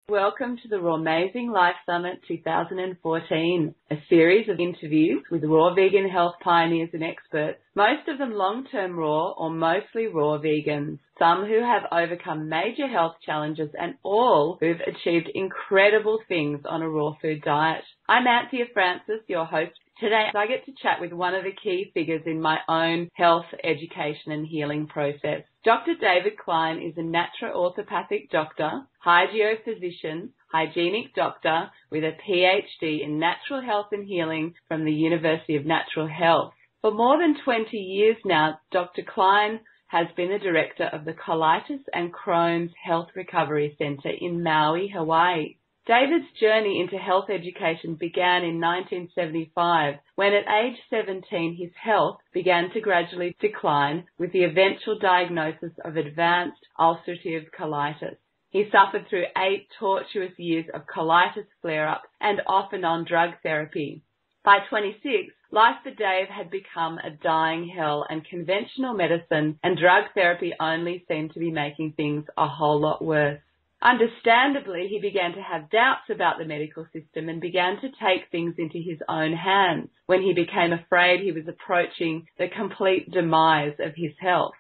Welcome to the RAWmazing Life Summit 2014, a series of interviews with raw vegan health pioneers and experts, most of them long-term raw or mostly raw vegans, some who have overcome major health challenges and all who've achieved incredible things on a raw food diet. I'm Anthea Francis, your host. Today, I get to chat with one of the key figures in my own health, education and healing process. Dr. David Klein is a naturopathic doctor, hygiophysician, hygienic doctor with a PhD in natural health and healing from the University of Natural Health. For more than 20 years now, Dr. Klein has been the director of the Colitis and Crohn's Health Recovery Center in Maui, Hawaii. David's journey into health education began in 1975, when at age 17 his health began to gradually decline with the eventual diagnosis of advanced ulcerative colitis. He suffered through 8 tortuous years of colitis flare-ups and off and on drug therapy. By 26, life for Dave had become a dying hell, and conventional medicine and drug therapy only seemed to be making things a whole lot worse. Understandably, he began to have doubts about the medical system and began to take things into his own hands when he became afraid he was approaching the complete demise of his health.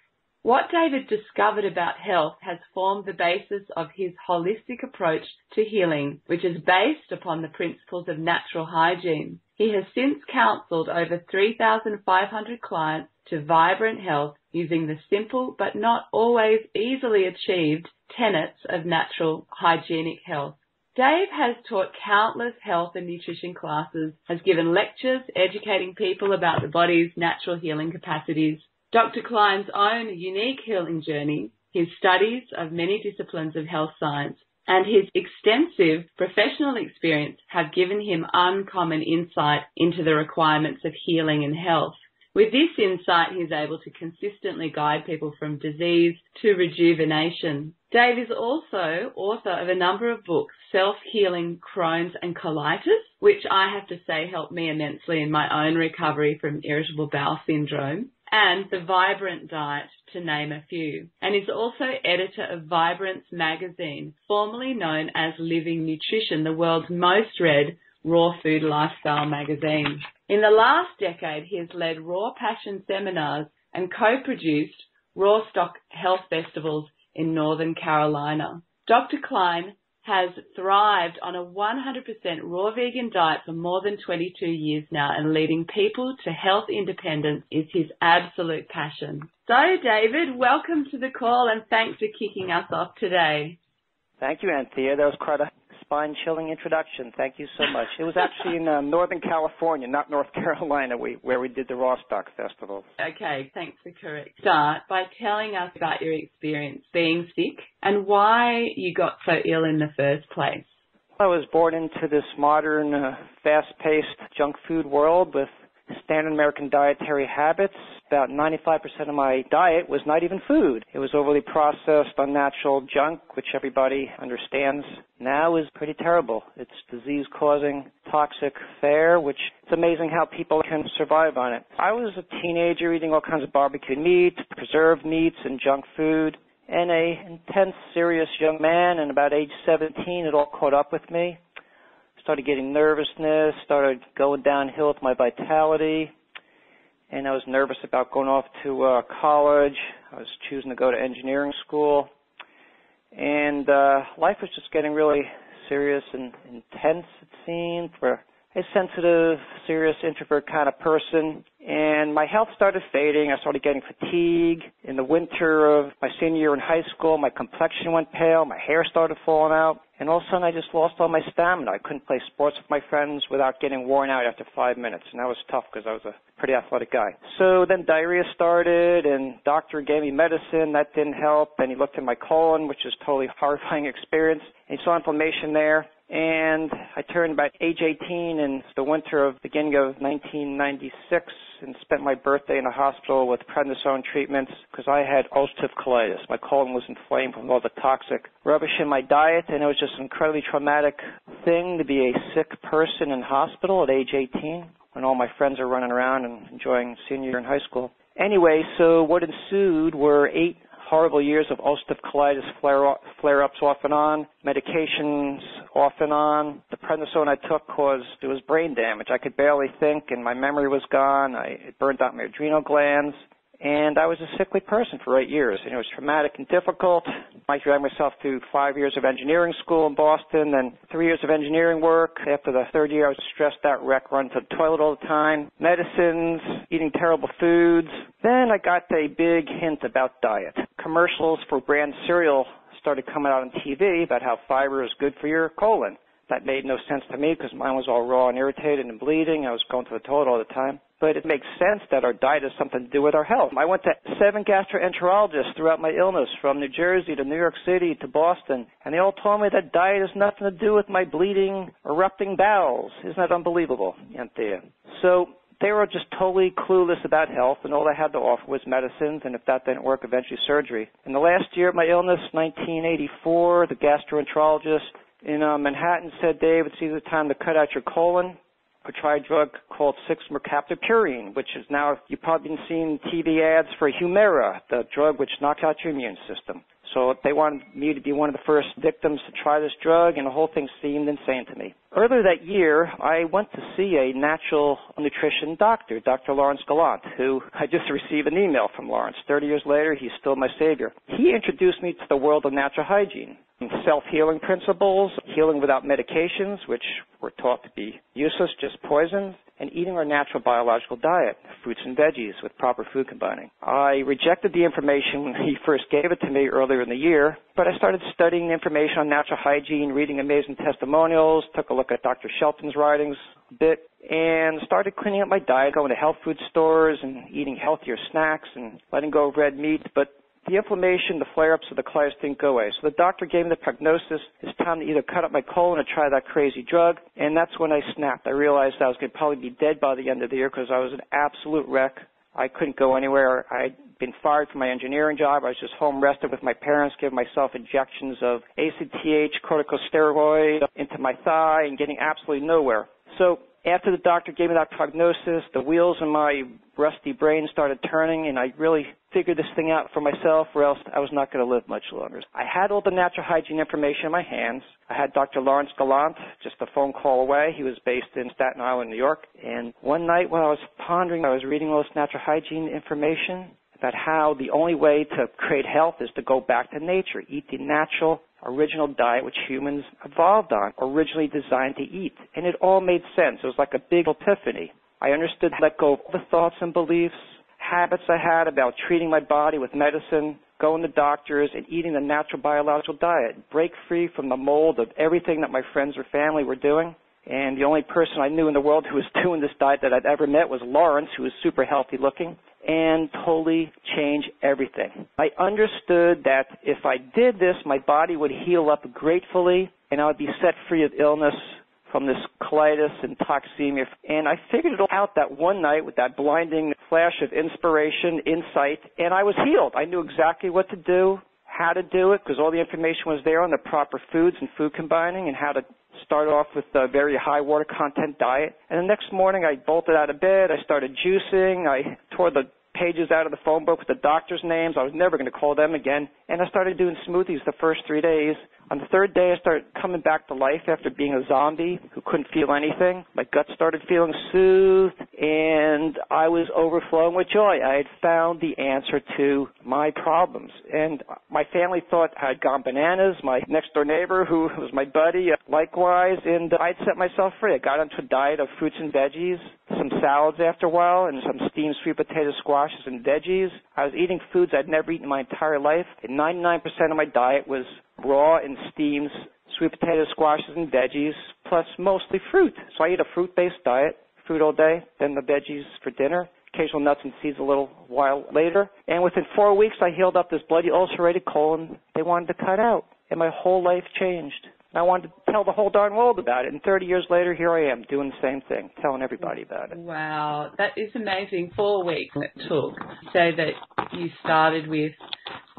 What David discovered about health has formed the basis of his holistic approach to healing, which is based upon the principles of natural hygiene. He has since counseled over 3,500 clients to vibrant health using the simple but not always easily achieved tenets of natural hygienic health. Dave has taught countless health and nutrition classes, has given lectures educating people about the body's natural healing capacities. Dr. Klein's own unique healing journey, his studies of many disciplines of health science, and his extensive professional experience have given him uncommon insight into the requirements of healing and health. With this insight, he is able to consistently guide people from disease to rejuvenation. Dave is also author of a number of books, Self-Healing Crohn's and Colitis, which I have to say helped me immensely in my own recovery from irritable bowel syndrome, and The Vibrant Diet, to name a few, and is also editor of Vibrance magazine, formerly known as Living Nutrition, the world's most read raw food lifestyle magazine. In the last decade, he has led Raw Passion seminars and co-produced Raw Stock Health Festivals in Northern Carolina. Dr. Klein has thrived on a 100% raw vegan diet for more than 22 years now, and leading people to health independence is his absolute passion. So, David, welcome to the call and thanks for kicking us off today. Thank you, Anthea. That was quite a spine-chilling introduction. Thank you so much. It was actually in Northern California, not North Carolina, where we did the Raw Stock Festival. Okay, thanks for correct. Start by telling us about your experience being sick and why you got so ill in the first place. I was born into this modern, fast-paced junk food world with standard American dietary habits. About 95% of my diet was not even food. It was overly processed, unnatural junk, which everybody understands now is pretty terrible. It's disease-causing, toxic fare, which it's amazing how people can survive on it. I was a teenager eating all kinds of barbecued meat, preserved meats, and junk food. And an intense, serious young man, and about age 17, it all caught up with me. Started getting nervousness, started going downhill with my vitality, and I was nervous about going off to college. I was choosing to go to engineering school, and life was just getting really serious and intense, it seemed, for a sensitive, serious, introvert kind of person. And my health started fading. I started getting fatigue. In the winter of my senior year in high school, my complexion went pale, my hair started falling out, and all of a sudden I just lost all my stamina. I couldn't play sports with my friends without getting worn out after 5 minutes, and that was tough because I was a pretty athletic guy. So then diarrhea started, and doctor gave me medicine. That didn't help. Then he looked at my colon, which is a totally horrifying experience, and he saw inflammation there. And I turned about age 18 in the winter of beginning of 1996 and spent my birthday in a hospital with prednisone treatments because I had ulcerative colitis. My colon was inflamed from all the toxic rubbish in my diet, and it was just an incredibly traumatic thing to be a sick person in hospital at age 18 when all my friends are running around and enjoying senior year in high school. Anyway, so what ensued were 8 horrible years of ulcerative colitis flare-ups off and on, medications off and on. The prednisone I took caused, it was brain damage. I could barely think, and my memory was gone. It burned out my adrenal glands. And I was a sickly person for 8 years, and it was traumatic and difficult. I dragged myself through 5 years of engineering school in Boston, then 3 years of engineering work. After the third year, I was a stressed out wreck, running to the toilet all the time, medicines, eating terrible foods. Then I got a big hint about diet. Commercials for brand cereal started coming out on TV about how fiber is good for your colon. That made no sense to me because mine was all raw and irritated and bleeding. I was going to the toilet all the time. But it makes sense that our diet has something to do with our health. I went to 7 gastroenterologists throughout my illness, from New Jersey to New York City to Boston, and they all told me that diet has nothing to do with my bleeding, erupting bowels. Isn't that unbelievable, Anthea? So they were just totally clueless about health, and all they had to offer was medicines, and if that didn't work, eventually surgery. In the last year of my illness, 1984, the gastroenterologist in Manhattan said, Dave, it's either time to cut out your colon or try a drug called 6-mercaptopurine, which is now, you've probably been seeing TV ads for Humira, the drug which knocks out your immune system. So they wanted me to be one of the first victims to try this drug, and the whole thing seemed insane to me. Earlier that year, I went to see a natural nutrition doctor, Dr. Lawrence Gallant, who I just received an email from Lawrence. 30 years later, he's still my savior. He introduced me to the world of natural hygiene, self-healing principles, healing without medications, which were taught to be useless, just poisons, and eating our natural biological diet, fruits and veggies with proper food combining. I rejected the information when he first gave it to me earlier in the year, but I started studying information on natural hygiene, reading amazing testimonials, took a look at Dr. Shelton's writings a bit, and started cleaning up my diet, going to health food stores and eating healthier snacks and letting go of red meat. But the inflammation, the flare-ups of the colitis didn't go away. So the doctor gave me the prognosis, it's time to either cut up my colon or try that crazy drug. And that's when I snapped. I realized I was going to probably be dead by the end of the year because I was an absolute wreck. I couldn't go anywhere. I'd been fired from my engineering job. I was just home rested with my parents, giving myself injections of ACTH, corticosteroid into my thigh and getting absolutely nowhere. So after the doctor gave me that prognosis, the wheels in my rusty brain started turning, and I really figured this thing out for myself, or else I was not going to live much longer. I had all the natural hygiene information in my hands. I had Dr. Lawrence Gallant just a phone call away. He was based in Staten Island, New York. And one night when I was pondering, I was reading all this natural hygiene information about how the only way to create health is to go back to nature, eat the natural, original diet which humans evolved on, originally designed to eat. And it all made sense. It was like a big epiphany. I understood to let go of all the thoughts and beliefs, habits I had about treating my body with medicine, going to doctors, and eating the natural biological diet, break free from the mold of everything that my friends or family were doing. And the only person I knew in the world who was doing this diet that I'd ever met was Lawrence, who was super healthy looking, and totally changed everything. I understood that if I did this, my body would heal up gratefully, and I would be set free of illness from this colitis and toxemia. And I figured it all out that one night with that blinding flash of inspiration, insight, and I was healed. I knew exactly what to do, how to do it, because all the information was there on the proper foods and food combining, and how to start off with a very high water content diet. And the next morning I bolted out of bed, I started juicing, I tore the pages out of the phone book with the doctor's names. I was never going to call them again. And I started doing smoothies the first 3 days. On the third day, I started coming back to life after being a zombie who couldn't feel anything. My gut started feeling soothed, and I was overflowing with joy. I had found the answer to my problems. And my family thought I had gone bananas. My next-door neighbor, who was my buddy, likewise, and I'd set myself free. I got onto a diet of fruits and veggies, some salads after a while, and some steamed sweet potato squashes and veggies. I was eating foods I'd never eaten in my entire life, and 99% of my diet was raw and steamed sweet potato squashes and veggies, plus mostly fruit. So I eat a fruit-based diet, fruit all day, then the veggies for dinner, occasional nuts and seeds a little while later. And within 4 weeks, I healed up this bloody ulcerated colon they wanted to cut out, and my whole life changed. I wanted to tell the whole darn world about it, and 30 years later, here I am doing the same thing, telling everybody about it. Wow, that is amazing. 4 weeks it took. So that you started with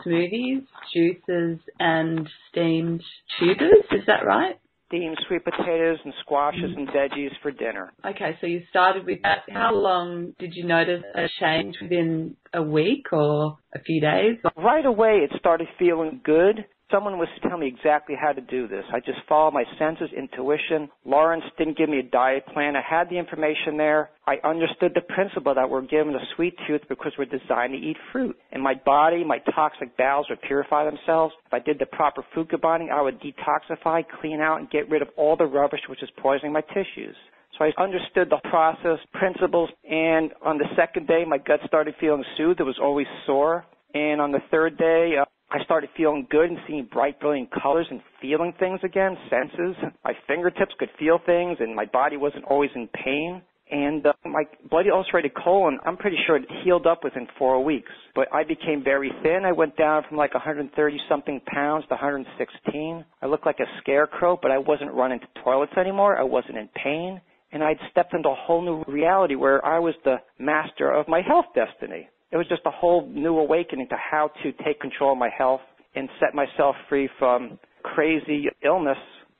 smoothies, juices, and steamed tubers, is that right? steamed sweet potatoes and squashes and veggies for dinner. Okay, so you started with that. How long did you notice a change, within a week or a few days? Right away, it started feeling good. Someone was telling me exactly how to do this. I just followed my senses, intuition. Lawrence didn't give me a diet plan. I had the information there. I understood the principle that we're given a sweet tooth because we're designed to eat fruit. And my body, my toxic bowels would purify themselves. If I did the proper food combining, I would detoxify, clean out, and get rid of all the rubbish which is poisoning my tissues. So I understood the process, principles, and on the second day, my gut started feeling soothed. It was always sore. And on the third day, I started feeling good and seeing bright, brilliant colors and feeling things again, senses. My fingertips could feel things, and my body wasn't always in pain. And my bloody ulcerated colon, I'm pretty sure it healed up within 4 weeks. But I became very thin. I went down from like 130-something pounds to 116. I looked like a scarecrow, but I wasn't running to toilets anymore. I wasn't in pain. And I'd stepped into a whole new reality where I was the master of my health destiny. It was just a whole new awakening to how to take control of my health and set myself free from crazy illness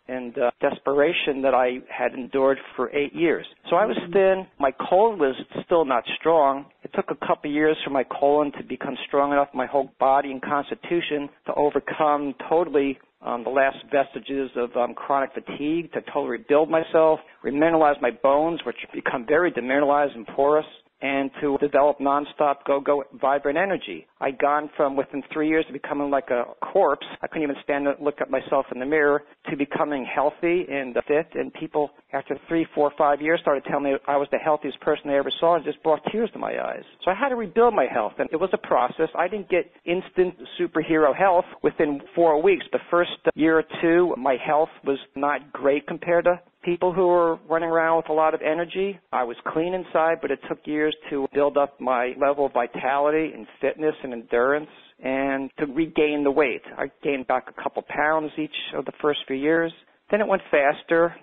and desperation that I had endured for 8 years. So I was thin. My colon was still not strong. It took a couple of years for my colon to become strong enough, my whole body and constitution, to overcome totally the last vestiges of chronic fatigue, to totally rebuild myself, remineralize my bones, which become very demineralized and porous, and to develop nonstop go-go vibrant energy. I'd gone from within 3 years to becoming like a corpse. I couldn't even stand to look at myself in the mirror, to becoming healthy and fit. And people, after 3, 4, 5 years, started telling me I was the healthiest person they ever saw, and just brought tears to my eyes. So I had to rebuild my health, and it was a process. I didn't get instant superhero health within 4 weeks. The first year or two, my health was not great compared to people who were running around with a lot of energy. I was clean inside, but it took years to build up my level of vitality and fitness and endurance and to regain the weight. I gained back a couple pounds each of the first few years. Then it went faster.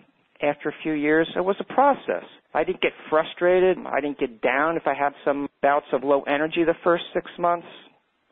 After a few years, it was a process. I didn't get frustrated. I didn't get down if I had some bouts of low energy the first 6 months.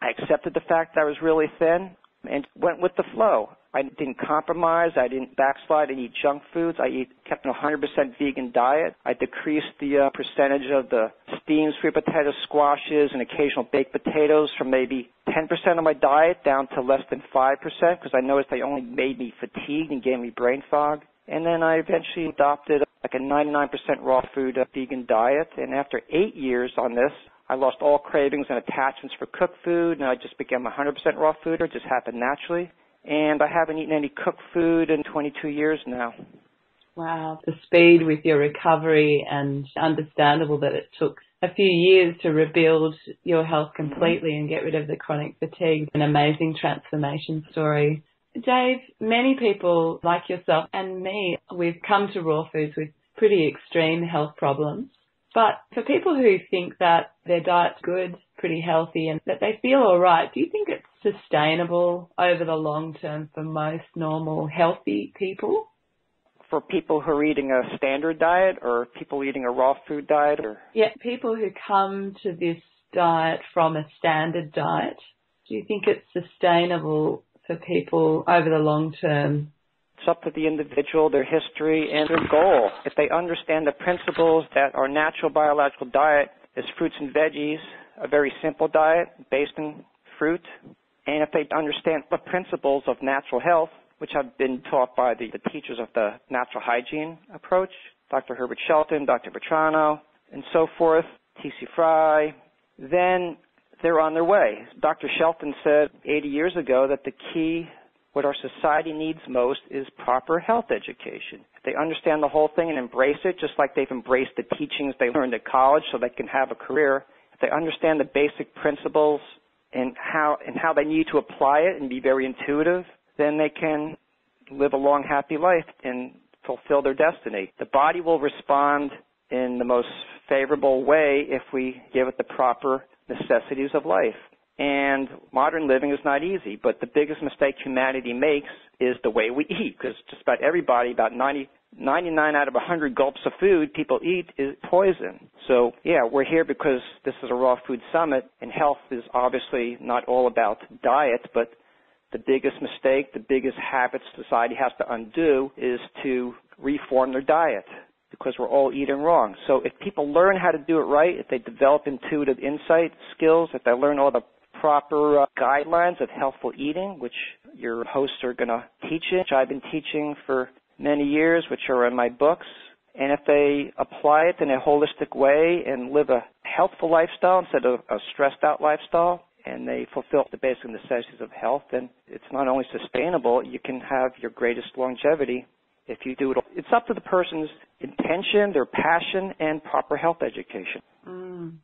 I accepted the fact that I was really thin and went with the flow. I didn't compromise. I didn't backslide and eat junk foods. I kept an 100% vegan diet. I decreased the percentage of the steamed sweet potato squashes and occasional baked potatoes from maybe 10% of my diet down to less than 5% because I noticed they only made me fatigued and gave me brain fog. And then I eventually adopted like a 99% raw food vegan diet. And after 8 years on this, I lost all cravings and attachments for cooked food, and I just became a 100% raw fooder. It just happened naturally. And I haven't eaten any cooked food in 22 years now. Wow, the speed with your recovery, and understandable that it took a few years to rebuild your health completely and get rid of the chronic fatigue. An amazing transformation story. Dave, many people like yourself and me, we've come to raw foods with pretty extreme health problems. But for people who think that their diet's good, pretty healthy, and that they feel all right, do you think it's sustainable over the long term for most normal, healthy people? For people who are eating a standard diet or people eating a raw food diet? Yeah, people who come to this diet from a standard diet, do you think it's sustainable for people over the long term? It's up to the individual, their history, and their goal. If they understand the principles that our natural biological diet is fruits and veggies, a very simple diet based on fruit, and if they understand the principles of natural health, which have been taught by the teachers of the natural hygiene approach, Dr. Herbert Shelton, Dr. Bertrano, and so forth, T.C. Fry, then they're on their way. Dr. Shelton said 80 years ago that the key, what our society needs most, is proper health education. If they understand the whole thing and embrace it, just like they've embraced the teachings they learned at college so they can have a career, if they understand the basic principles and how they need to apply it and be very intuitive, then they can live a long, happy life and fulfill their destiny. The body will respond in the most favorable way if we give it the proper necessities of life. And modern living is not easy, but the biggest mistake humanity makes is the way we eat, because just about everybody, about 99 out of 100 gulps of food people eat is poison. So, yeah, we're here because this is a raw food summit, and health is obviously not all about diet, but the biggest mistake, the biggest habit society has to undo is to reform their diet, because we're all eating wrong. So if people learn how to do it right, if they develop intuitive insight skills, if they learn all the proper guidelines of healthful eating, which your hosts are going to teach you, which I've been teaching for many years, which are in my books, and if they apply it in a holistic way and live a healthful lifestyle instead of a stressed-out lifestyle, and they fulfill the basic necessities of health, then it's not only sustainable, you can have your greatest longevity if you do it. It's up to the person's intention, their passion, and proper health education.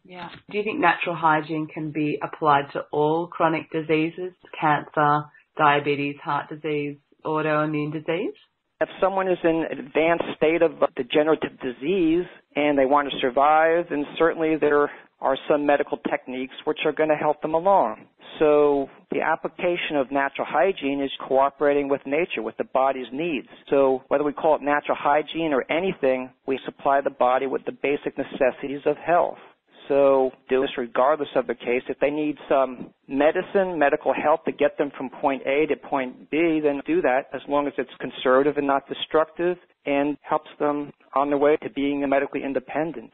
Yeah. Do you think natural hygiene can be applied to all chronic diseases, cancer, diabetes, heart disease, autoimmune disease? If someone is in an advanced state of degenerative disease and they want to survive, then certainly there are some medical techniques which are going to help them along. So the application of natural hygiene is cooperating with nature, with the body's needs. So whether we call it natural hygiene or anything, we supply the body with the basic necessities of health. So do this regardless of the case. If they need some medicine, medical help to get them from point A to point B, then do that as long as it's conservative and not destructive and helps them on their way to being medically independent.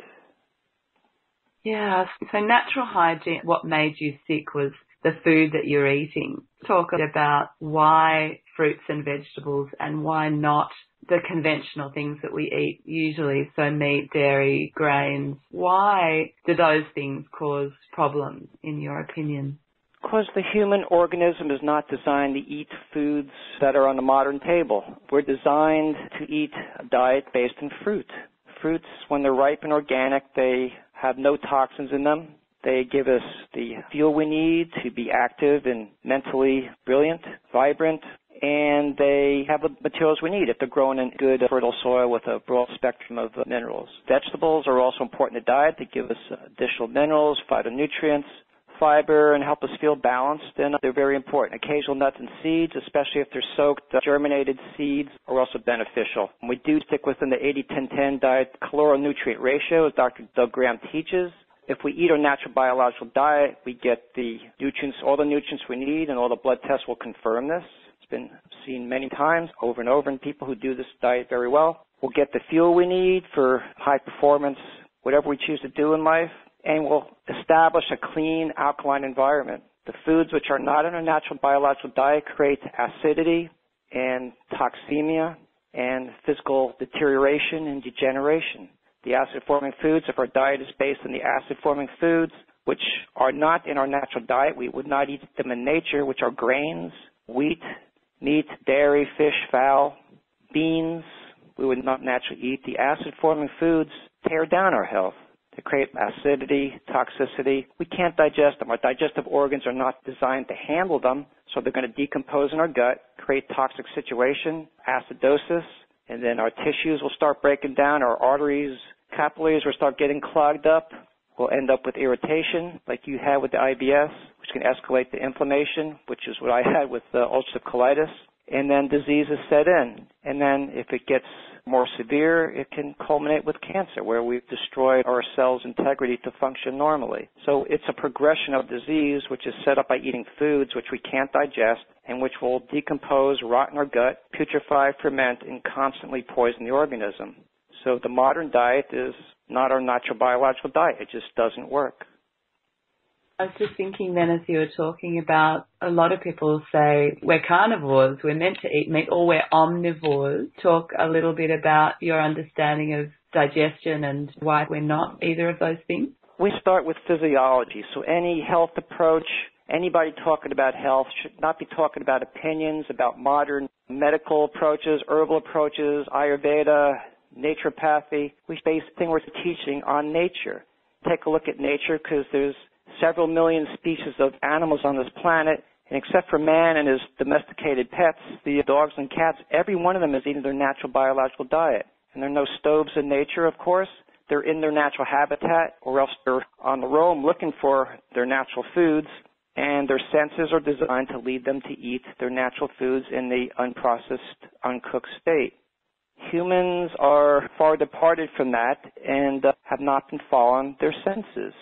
Yeah, so natural hygiene, what made you sick was the food that you're eating. Talk about why fruits and vegetables and why not the conventional things that we eat usually, so meat, dairy, grains. Why do those things cause problems, in your opinion? Because the human organism is not designed to eat foods that are on the modern table. We're designed to eat a diet based on fruit. Fruits, when they're ripe and organic, they have no toxins in them. They give us the fuel we need to be active and mentally brilliant, vibrant, and they have the materials we need if they're grown in good, fertile soil with a broad spectrum of minerals. Vegetables are also important to diet. They give us additional minerals, phytonutrients, fiber, and help us feel balanced, and they're very important. Occasional nuts and seeds, especially if they're soaked, germinated seeds, are also beneficial. And we do stick within the 80-10-10 diet caloric-nutrient ratio, as Dr. Doug Graham teaches. If we eat our natural biological diet, we get the nutrients, all the nutrients we need, and all the blood tests will confirm this. It's been seen many times, over and over, in people who do this diet very well. We'll get the fuel we need for high performance, whatever we choose to do in life, and we'll establish a clean, alkaline environment. The foods which are not in our natural biological diet create acidity and toxemia and physical deterioration and degeneration. The acid-forming foods, if our diet is based on the acid-forming foods, which are not in our natural diet, we would not eat them in nature, which are grains, wheat, meat, dairy, fish, fowl, beans, we would not naturally eat. The acid-forming foods tear down our health. They create acidity, toxicity. We can't digest them. Our digestive organs are not designed to handle them, so they're going to decompose in our gut, create toxic situation, acidosis, and then our tissues will start breaking down, our arteries, capillaries will start getting clogged up. We'll end up with irritation, like you had with the IBS, which can escalate to inflammation, which is what I had with ulcerative colitis. And then diseases set in. And then if it gets more severe, it can culminate with cancer, where we've destroyed our cells' integrity to function normally. So it's a progression of disease, which is set up by eating foods which we can't digest and which will decompose, rot in our gut, putrefy, ferment, and constantly poison the organism. So the modern diet is not our natural biological diet. It just doesn't work. I was just thinking then, as you were talking about, a lot of people say we're carnivores, we're meant to eat meat, or we're omnivores. Talk a little bit about your understanding of digestion and why we're not either of those things. We start with physiology. So any health approach, anybody talking about health should not be talking about opinions, about modern medical approaches, herbal approaches, Ayurveda, naturopathy. We base things we're teaching on nature. Take a look at nature, because there's several million species of animals on this planet, and except for man and his domesticated pets, the dogs and cats, every one of them is eating their natural biological diet. And there are no stoves in nature, of course. They're in their natural habitat, or else they're on the roam looking for their natural foods, and their senses are designed to lead them to eat their natural foods in the unprocessed, uncooked state. Humans are far departed from that and have not been following their senses.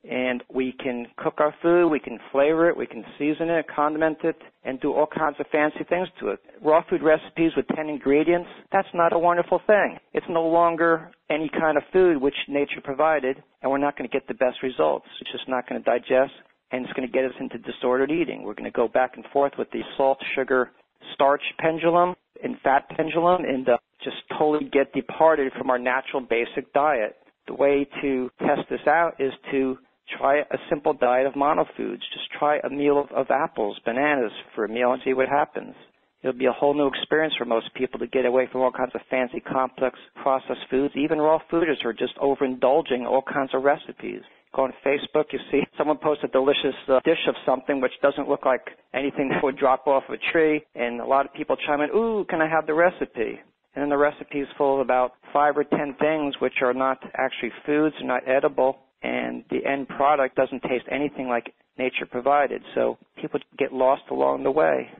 And we can cook our food, we can flavor it, we can season it, condiment it, and do all kinds of fancy things to it. Raw food recipes with 10 ingredients, that's not a wonderful thing. It's no longer any kind of food which nature provided, and we're not going to get the best results. It's just not going to digest, and it's going to get us into disordered eating. We're going to go back and forth with the salt, sugar, starch pendulum and fat pendulum, and just totally get departed from our natural basic diet. The way to test this out is to try a simple diet of monofoods. Just try a meal of apples, bananas for a meal and see what happens. It'll be a whole new experience for most people to get away from all kinds of fancy, complex, processed foods. Even raw fooders are just overindulging all kinds of recipes. Go on Facebook, you see someone posts a delicious dish of something which doesn't look like anything that would drop off a tree, and a lot of people chime in, ooh, can I have the recipe? And then the recipe is full of about 5 or 10 things which are not actually foods, are not edible, and the end product doesn't taste anything like nature provided. So people get lost along the way.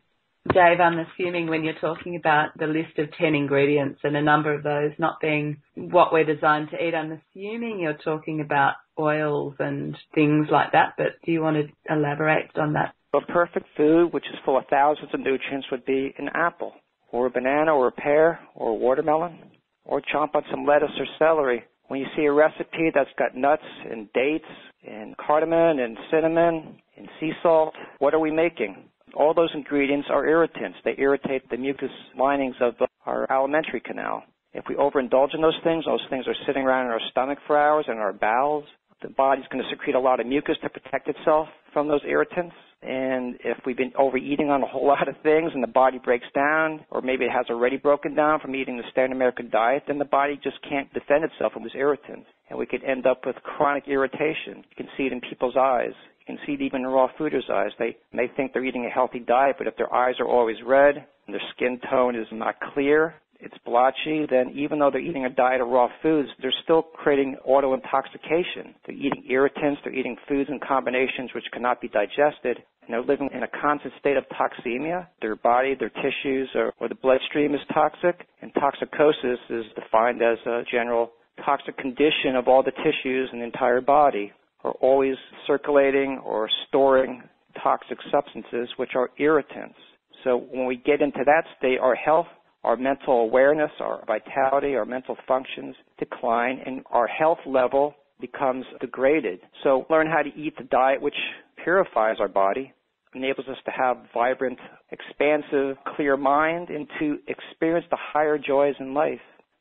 Dave, I'm assuming when you're talking about the list of 10 ingredients and a number of those not being what we're designed to eat, I'm assuming you're talking about oils and things like that, but do you want to elaborate on that? A perfect food, which is full of thousands of nutrients, would be an apple, or a banana, or a pear, or a watermelon, or chomp on some lettuce or celery. When you see a recipe that's got nuts and dates and cardamom and cinnamon and sea salt, what are we making? All those ingredients are irritants. They irritate the mucous linings of our alimentary canal. If we overindulge in those things are sitting around in our stomach for hours and our bowels. The body's going to secrete a lot of mucus to protect itself from those irritants. And if we've been overeating on a whole lot of things and the body breaks down, or maybe it has already broken down from eating the standard American diet, then the body just can't defend itself from those irritants. And we could end up with chronic irritation. You can see it in people's eyes. You can see it even in raw fooders' eyes. They may think they're eating a healthy diet, but if their eyes are always red and their skin tone is not clear, it's blotchy, then even though they're eating a diet of raw foods, they're still creating auto-intoxication. They're eating irritants, they're eating foods in combinations which cannot be digested, and they're living in a constant state of toxemia. Their body, their tissues, or the bloodstream is toxic, and toxicosis is defined as a general toxic condition of all the tissues in the entire body, or always circulating or storing toxic substances which are irritants. So when we get into that state, our health, our mental awareness, our vitality, our mental functions decline, and our health level becomes degraded. So learn how to eat the diet which purifies our body, enables us to have vibrant, expansive, clear mind, and to experience the higher joys in life.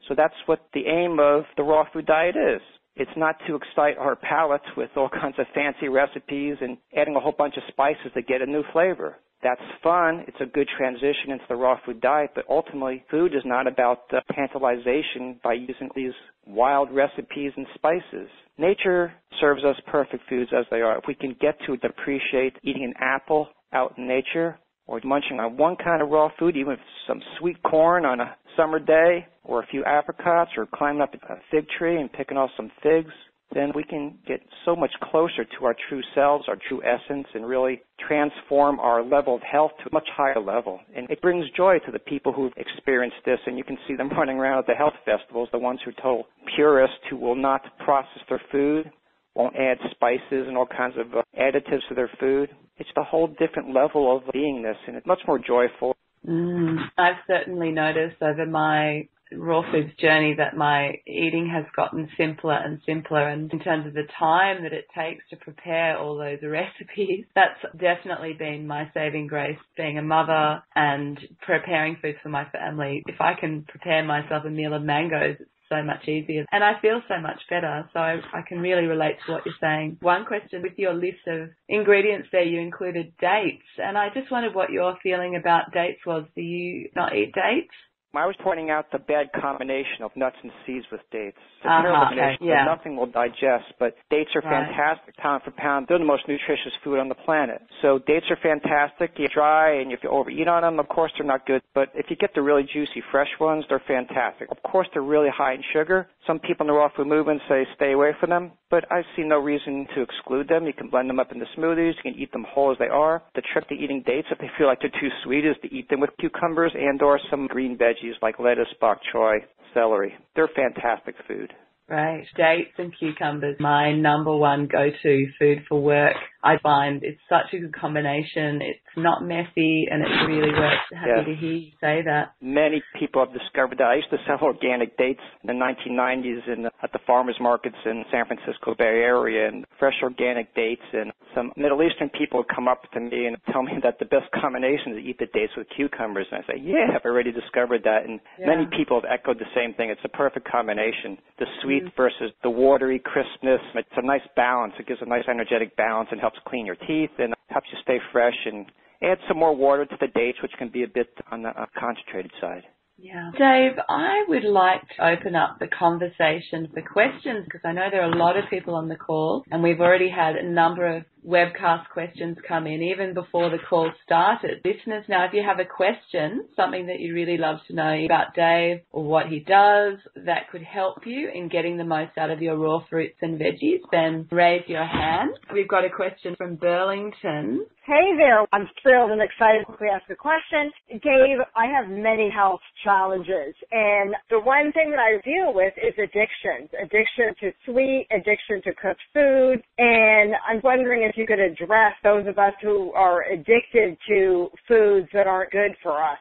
So that's what the aim of the raw food diet is. It's not to excite our palates with all kinds of fancy recipes and adding a whole bunch of spices to get a new flavor. That's fun. It's a good transition into the raw food diet, but ultimately food is not about tantalization by using these wild recipes and spices. Nature serves us perfect foods as they are. If we can get to appreciate eating an apple out in nature, or munching on one kind of raw food, even if some sweet corn on a summer day, or a few apricots, or climbing up a fig tree and picking off some figs, then we can get so much closer to our true selves, our true essence, and really transform our level of health to a much higher level. And it brings joy to the people who've experienced this, and you can see them running around at the health festivals, the ones who are total purists who will not process their food, won't add spices and all kinds of additives to their food. It's a whole different level of beingness, and it's much more joyful. I've certainly noticed over my raw foods journey that my eating has gotten simpler and simpler, and in terms of the time that it takes to prepare all those recipes, that's definitely been my saving grace, being a mother and preparing food for my family. If I can prepare myself a meal of mangoes, it's so much easier and I feel so much better. So I can really relate to what you're saying. One question, with your list of ingredients there, you included dates, and I just wondered what your feeling about dates was. Do you not eat dates? I was pointing out the bad combination of nuts and seeds with dates. It's a terrible combination that nothing will digest, but dates are fantastic, pound for pound. They're the most nutritious food on the planet. So dates are fantastic. They're dry, and if you overeat on them, of course they're not good. But if you get the really juicy, fresh ones, they're fantastic. Of course, they're really high in sugar. Some people in the raw food movement say stay away from them, but I see no reason to exclude them. You can blend them up into smoothies. You can eat them whole as they are. The trick to eating dates, if they feel like they're too sweet, is to eat them with cucumbers and or some green veggies like lettuce, bok choy, celery. They're fantastic food. Right. Dates and cucumbers, my number one go-to food for work. I find it's such a good combination. It's not messy and it really works. Happy to hear you say that. Many people have discovered that. I used to sell organic dates in the 1990s at the farmers markets in San Francisco Bay Area, and fresh organic dates. And some Middle Eastern people would come up to me and tell me that the best combination is to eat the dates with cucumbers. And I say, yeah, I've already discovered that. And many people have echoed the same thing. It's a perfect combination. The sweet versus the watery crispness. It's a nice balance. It gives a nice energetic balance and helps clean your teeth and helps you stay fresh. And add some more water to the dates, which can be a bit on the concentrated side. Yeah. Dave, I would like to open up the conversation for questions because I know there are a lot of people on the call and we've already had a number of webcast questions come in even before the call started. Listeners, now if you have a question, something that you really love to know about Dave or what he does that could help you in getting the most out of your raw fruits and veggies, then raise your hand. We've got a question from Burlington. Hey there. I'm thrilled and excited to ask a question. Dave, I have many health challenges, and the one thing that I deal with is addiction to sweet, addiction to cooked food, and I'm wondering if you could address those of us who are addicted to foods that aren't good for us.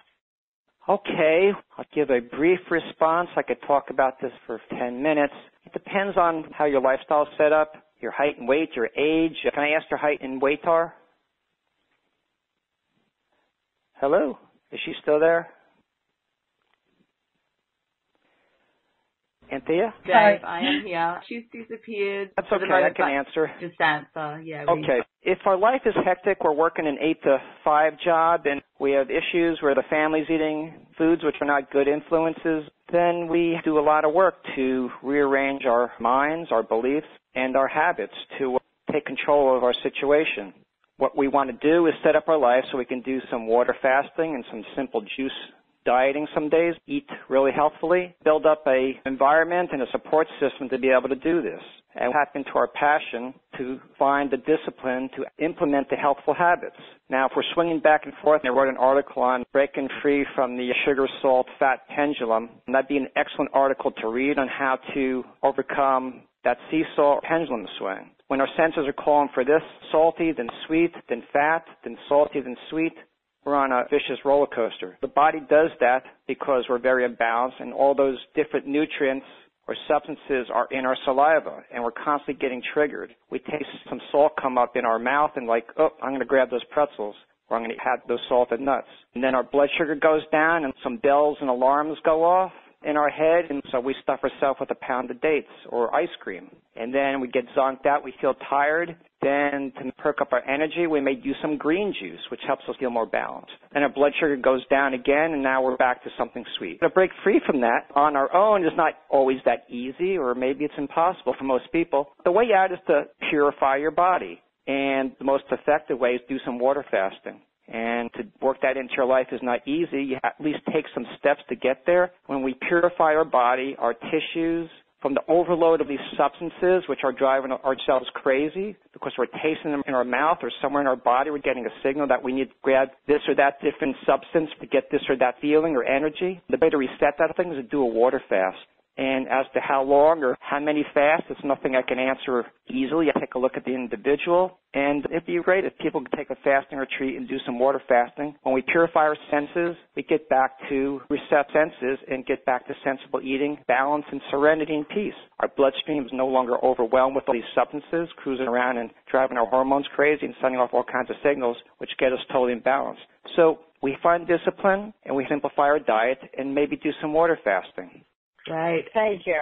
Okay, I'll give a brief response. I could talk about this for 10 minutes. It depends on how your lifestyle is set up, your height and weight, your age. Can I ask your height and weight are? Hello? Is she still there? Anthea? Dave, I am here. She's disappeared. That's okay, I can answer. Just answer, yeah. Okay. If our life is hectic, we're working an 8 to 5 job, and we have issues where the family's eating foods which are not good influences, then we do a lot of work to rearrange our minds, our beliefs, and our habits to take control of our situation. What we want to do is set up our life so we can do some water fasting and some simple juice dieting some days, eat really healthfully, build up a environment and a support system to be able to do this, and tap into our passion to find the discipline to implement the healthful habits. Now, if we're swinging back and forth, and I wrote an article on breaking free from the sugar, salt, fat pendulum, and that'd be an excellent article to read on how to overcome that seesaw pendulum swing. When our senses are calling for this, salty, then sweet, then fat, then salty, then sweet, we're on a vicious roller coaster. The body does that because we're very imbalanced, and all those different nutrients or substances are in our saliva, and we're constantly getting triggered. We taste some salt come up in our mouth and like, oh, I'm going to grab those pretzels, or I'm going to have those salted nuts. And then our blood sugar goes down, and some bells and alarms go off in our head, and so we stuff ourselves with a pound of dates or ice cream. And then we get zonked out, we feel tired. Then to perk up our energy, we may do some green juice, which helps us feel more balanced. Then our blood sugar goes down again, and now we're back to something sweet. To break free from that on our own is not always that easy, or maybe it's impossible for most people. The way out is to purify your body, and the most effective way is do some water fasting. And to work that into your life is not easy. You at least take some steps to get there. When we purify our body, our tissues, from the overload of these substances, which are driving ourselves crazy because we're tasting them in our mouth or somewhere in our body, we're getting a signal that we need to grab this or that different substance to get this or that feeling or energy. The way to reset that thing is to do a water fast. And as to how long or how many fasts, it's nothing I can answer easily. I take a look at the individual, and it'd be great if people could take a fasting retreat and do some water fasting. When we purify our senses, we get back to reset senses and get back to sensible eating, balance, and serenity and peace. Our bloodstream is no longer overwhelmed with all these substances, cruising around and driving our hormones crazy and sending off all kinds of signals, which get us totally imbalanced. So we find discipline, and we simplify our diet, and maybe do some water fasting. Right. Thank you.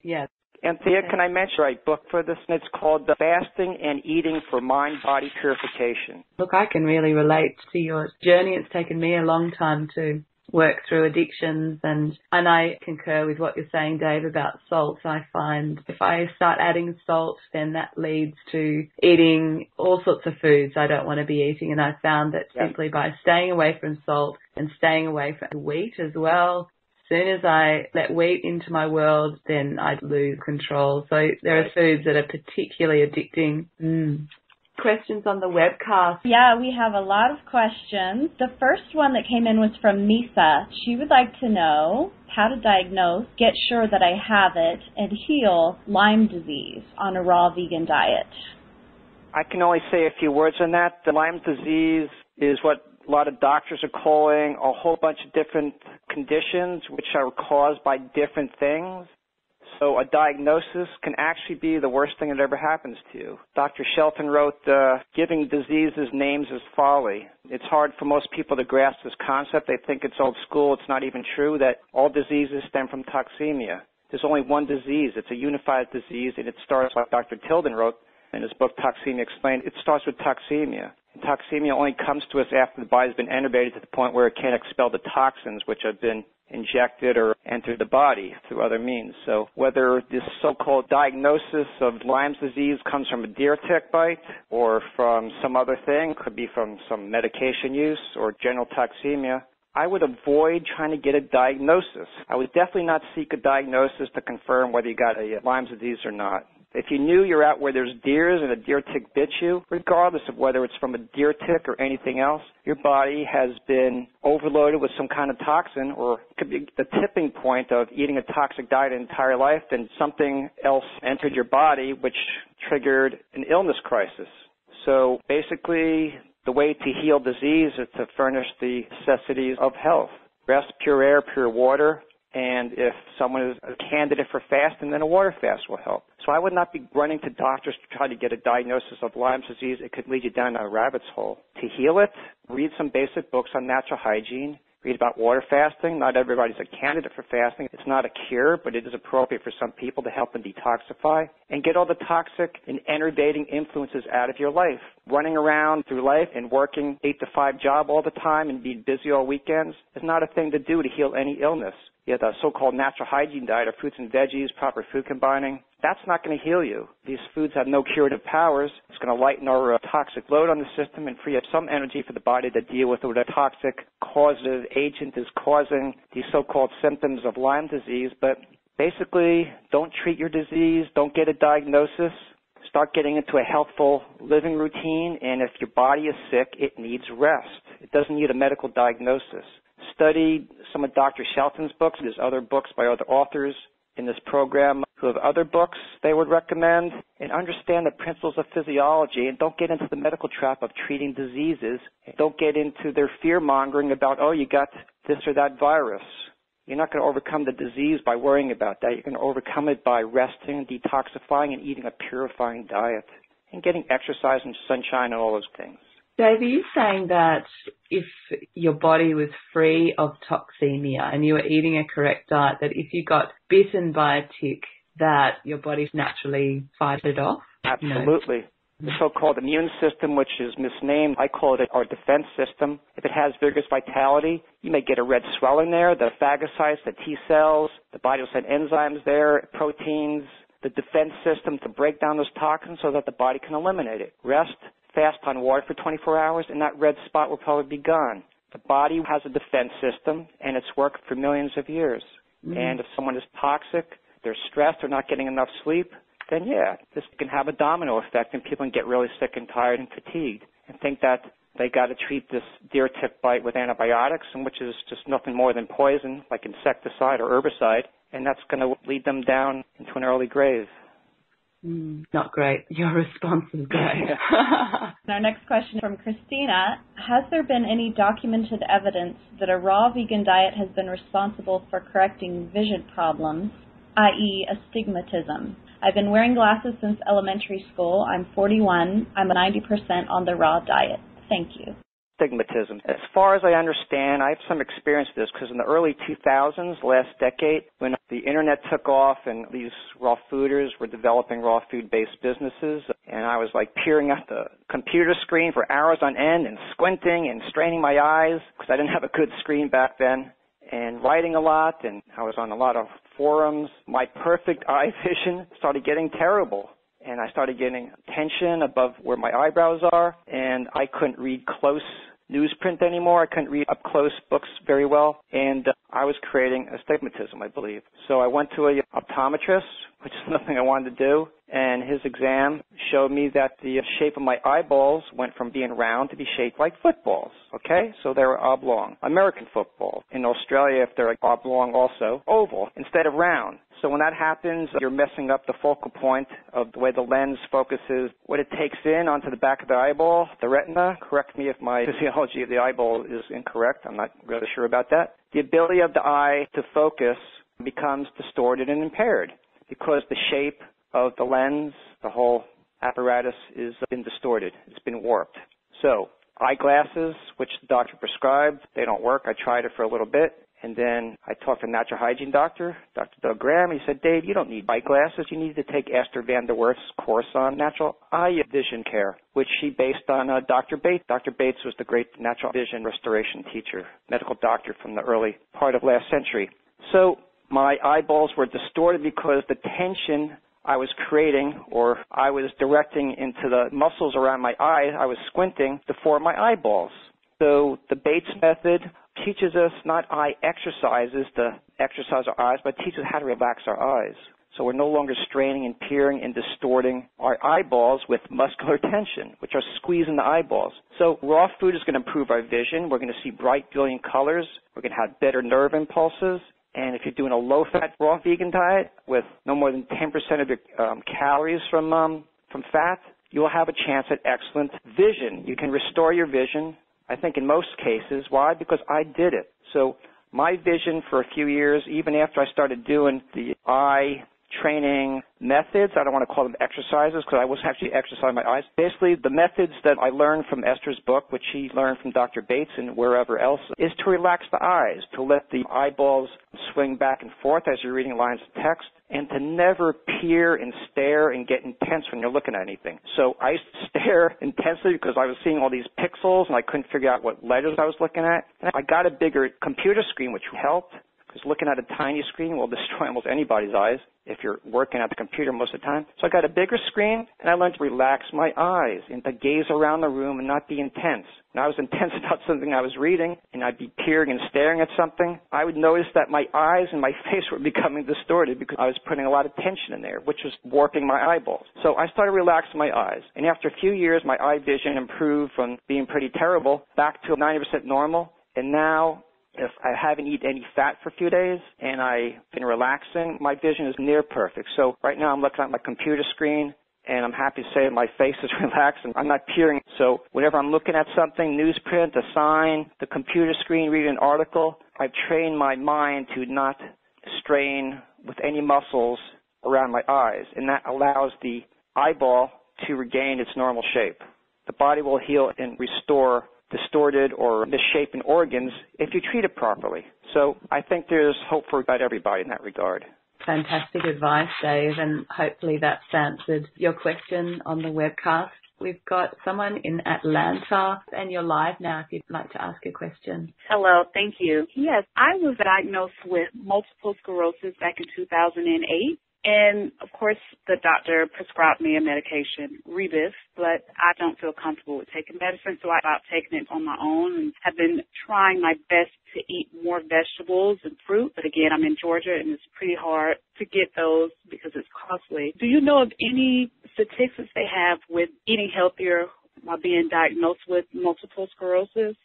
Yes. Anthea, can I mention a book for this? It's called The Fasting and Eating for Mind-Body Purification. Look, I can really relate to your journey. It's taken me a long time to work through addictions, and I concur with what you're saying, Dave, about salt. I find if I start adding salt, then that leads to eating all sorts of foods I don't want to be eating, and I found that simply by staying away from salt and staying away from wheat as well, as soon as I let wheat into my world, then I lose control. So there are foods that are particularly addicting. questions on the webcast? Yeah, we have a lot of questions. The first one that came in was from Misa. She would like to know how to diagnose, get sure that I have it, and heal Lyme disease on a raw vegan diet. I can only say a few words on that. The Lyme disease is what a lot of doctors are calling a whole bunch of different conditions which are caused by different things. So a diagnosis can actually be the worst thing that ever happens to you. Dr. Shelton wrote, giving diseases names is folly. It's hard for most people to grasp this concept. They think it's old school. It's not even true that all diseases stem from toxemia. There's only one disease. It's a unified disease, and it starts, like Dr. Tilden wrote in his book, Toxemia Explained, it starts with toxemia. And toxemia only comes to us after the body's been innervated to the point where it can't expel the toxins which have been injected or entered the body through other means. So whether this so-called diagnosis of Lyme's disease comes from a deer tick bite or from some other thing, could be from some medication use or general toxemia, I would avoid trying to get a diagnosis. I would definitely not seek a diagnosis to confirm whether you got a Lyme's disease or not. If you knew you're out where there's deers and a deer tick bit you, regardless of whether it's from a deer tick or anything else, your body has been overloaded with some kind of toxin, or it could be the tipping point of eating a toxic diet your entire life, then something else entered your body which triggered an illness crisis. So basically, the way to heal disease is to furnish the necessities of health. Rest, pure air, pure water. And if someone is a candidate for fasting, then a water fast will help. So I would not be running to doctors to try to get a diagnosis of Lyme's disease. It could lead you down a rabbit's hole. To heal it, read some basic books on natural hygiene. Read about water fasting. Not everybody's a candidate for fasting. It's not a cure, but it is appropriate for some people to help them detoxify and get all the toxic and enervating influences out of your life. Running around through life and working 8-to-5 job all the time and being busy all weekends is not a thing to do to heal any illness. You have the so-called natural hygiene diet of fruits and veggies, proper food combining. That's not going to heal you. These foods have no curative powers. It's going to lighten our toxic load on the system and free up some energy for the body to deal with what a toxic causative agent is causing these so-called symptoms of Lyme disease. But basically, don't treat your disease. Don't get a diagnosis. Start getting into a healthful living routine. And if your body is sick, it needs rest. It doesn't need a medical diagnosis. Study some of Dr. Shelton's books. There's other books by other authors in this program who have other books they would recommend, and understand the principles of physiology, and don't get into the medical trap of treating diseases. And don't get into their fear-mongering about, oh, you got this or that virus. You're not going to overcome the disease by worrying about that. You're going to overcome it by resting, detoxifying, and eating a purifying diet, and getting exercise and sunshine and all those things. Dave, are you saying that if your body was free of toxemia and you were eating a correct diet, that if you got bitten by a tick, that your body naturally fight it off? Absolutely. The so-called immune system, which is misnamed, I call it our defense system. If it has vigorous vitality, you may get a red swelling there, the phagocytes, the T cells, the body will send enzymes there, proteins, the defense system to break down those toxins so that the body can eliminate it. Rest, fast on water for 24 hours, and that red spot will probably be gone. The body has a defense system, and it's worked for millions of years. And if someone is toxic, they're stressed, they're not getting enough sleep, then yeah, this can have a domino effect, and people can get really sick and tired and fatigued and think that they got to treat this deer tick bite with antibiotics, and which is just nothing more than poison, like insecticide or herbicide, and that's going to lead them down into an early grave. Not great. Your response is great. Our next question from Christina. Has there been any documented evidence that a raw vegan diet has been responsible for correcting vision problems, i.e. astigmatism? I've been wearing glasses since elementary school. I'm 41. I'm 90% on the raw diet. Thank you. Astigmatism. As far as I understand, I have some experience with this because in the early 2000s, last decade, when the internet took off and these raw fooders were developing raw food-based businesses, and I was like peering at the computer screen for hours on end and squinting and straining my eyes because I didn't have a good screen back then, and writing a lot, and I was on a lot of forums, my perfect eye vision started getting terrible. And I started getting tension above where my eyebrows are, and I couldn't read close newsprint anymore. I couldn't read up-close books very well, and I was creating astigmatism, I believe. So I went to an optometrist, which is nothing I wanted to do, and his exam showed me that the shape of my eyeballs went from being round to be shaped like footballs, okay? So they were oblong. American football. In Australia, if they're like oblong also, oval instead of round. So when that happens, you're messing up the focal point of the way the lens focuses what it takes in onto the back of the eyeball, the retina. Correct me if my physiology of the eyeball is incorrect. I'm not really sure about that. The ability of the eye to focus becomes distorted and impaired because the shape of the lens, the whole apparatus, has been distorted. It's been warped. So eyeglasses, which the doctor prescribed, they don't work. I tried it for a little bit. And then I talked to a natural hygiene doctor, Dr. Doug Graham. He said, Dave, you don't need eyeglasses. You need to take Esther Van der Werf's course on natural eye vision care, which she based on Dr. Bates. Dr. Bates was the great natural vision restoration teacher, medical doctor from the early part of last century. So my eyeballs were distorted because the tension I was creating or I was directing into the muscles around my eyes, I was squinting to form my eyeballs. So the Bates method teaches us not eye exercises to exercise our eyes, but teaches us how to relax our eyes. So we're no longer straining and peering and distorting our eyeballs with muscular tension, which are squeezing the eyeballs. So raw food is going to improve our vision. We're going to see bright, brilliant colors. We're going to have better nerve impulses. And if you're doing a low-fat raw vegan diet with no more than 10% of your calories from fat, you'll have a chance at excellent vision. You can restore your vision, I think, in most cases. Why? Because I did it. So my vision for a few years, even after I started doing the eye training methods, I don't want to call them exercises because I wasn't actually exercising my eyes. Basically, the methods that I learned from Esther's book, which she learned from Dr. Bates and wherever else, is to relax the eyes, to let the eyeballs swing back and forth as you're reading lines of text, and to never peer and stare and get intense when you're looking at anything. So I used to stare intensely because I was seeing all these pixels and I couldn't figure out what letters I was looking at. And I got a bigger computer screen, which helped, because looking at a tiny screen will destroy almost anybody's eyes if you're working at the computer most of the time. So I got a bigger screen, and I learned to relax my eyes and to gaze around the room and not be intense. When I was intense about something I was reading, and I'd be peering and staring at something, I would notice that my eyes and my face were becoming distorted because I was putting a lot of tension in there, which was warping my eyeballs. So I started relaxing my eyes. And after a few years, my eye vision improved from being pretty terrible back to 90% normal. And now, if I haven't eaten any fat for a few days and I've been relaxing, my vision is near perfect. So right now I'm looking at my computer screen and I'm happy to say my face is relaxed and I'm not peering. So whenever I'm looking at something, newsprint, a sign, the computer screen, reading an article, I've trained my mind to not strain with any muscles around my eyes, and that allows the eyeball to regain its normal shape. The body will heal and restore distorted or misshapen organs if you treat it properly. So I think there's hope for about everybody in that regard. Fantastic advice, Dave, and hopefully that's answered your question on the webcast. We've got someone in Atlanta, and you're live now if you'd like to ask a question. Hello, thank you. Yes, I was diagnosed with multiple sclerosis back in 2008. And, of course, the doctor prescribed me a medication, Rebif, but I don't feel comfortable with taking medicine, so I stopped taking it on my own and have been trying my best to eat more vegetables and fruit. But, again, I'm in Georgia, and it's pretty hard to get those because it's costly. Do you know of any statistics they have with eating healthier while being diagnosed with multiple sclerosis?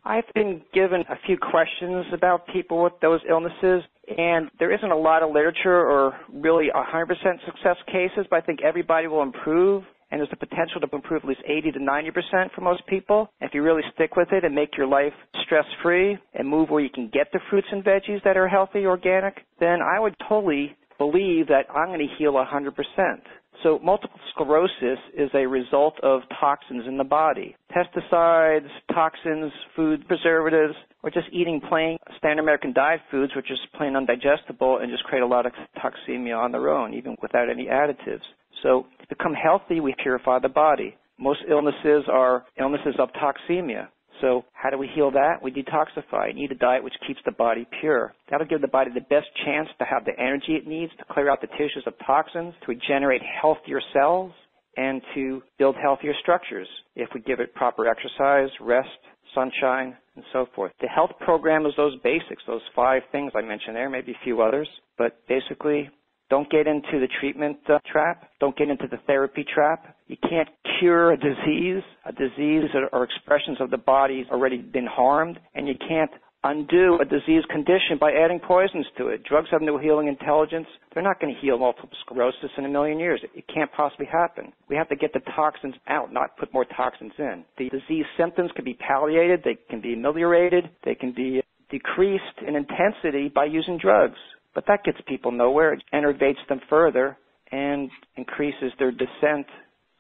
I've been given a few questions about people with those illnesses, and there isn't a lot of literature or really 100% success cases, but I think everybody will improve, and there's the potential to improve at least 80 to 90% for most people. If you really stick with it and make your life stress-free and move where you can get the fruits and veggies that are healthy, organic, then I would totally believe that I'm going to heal 100%. So multiple sclerosis is a result of toxins in the body. Pesticides, toxins, food preservatives, or just eating plain standard American diet foods, which is plain undigestible and just create a lot of toxemia on their own, even without any additives. So to become healthy, we purify the body. Most illnesses are illnesses of toxemia. So how do we heal that? We detoxify and eat a diet which keeps the body pure. That'll give the body the best chance to have the energy it needs to clear out the tissues of toxins, to regenerate healthier cells, and to build healthier structures if we give it proper exercise, rest, sunshine, and so forth. The health program is those basics, those 5 things I mentioned there, maybe a few others, but basically Don't get into the treatment trap. Don't get into the therapy trap. You can't cure a disease. A disease or expressions of the body's already been harmed, and you can't undo a disease condition by adding poisons to it. Drugs have no healing intelligence. They're not going to heal multiple sclerosis in a million years. It can't possibly happen. We have to get the toxins out, not put more toxins in. The disease symptoms can be palliated. They can be ameliorated. They can be decreased in intensity by using drugs. But that gets people nowhere. It enervates them further and increases their descent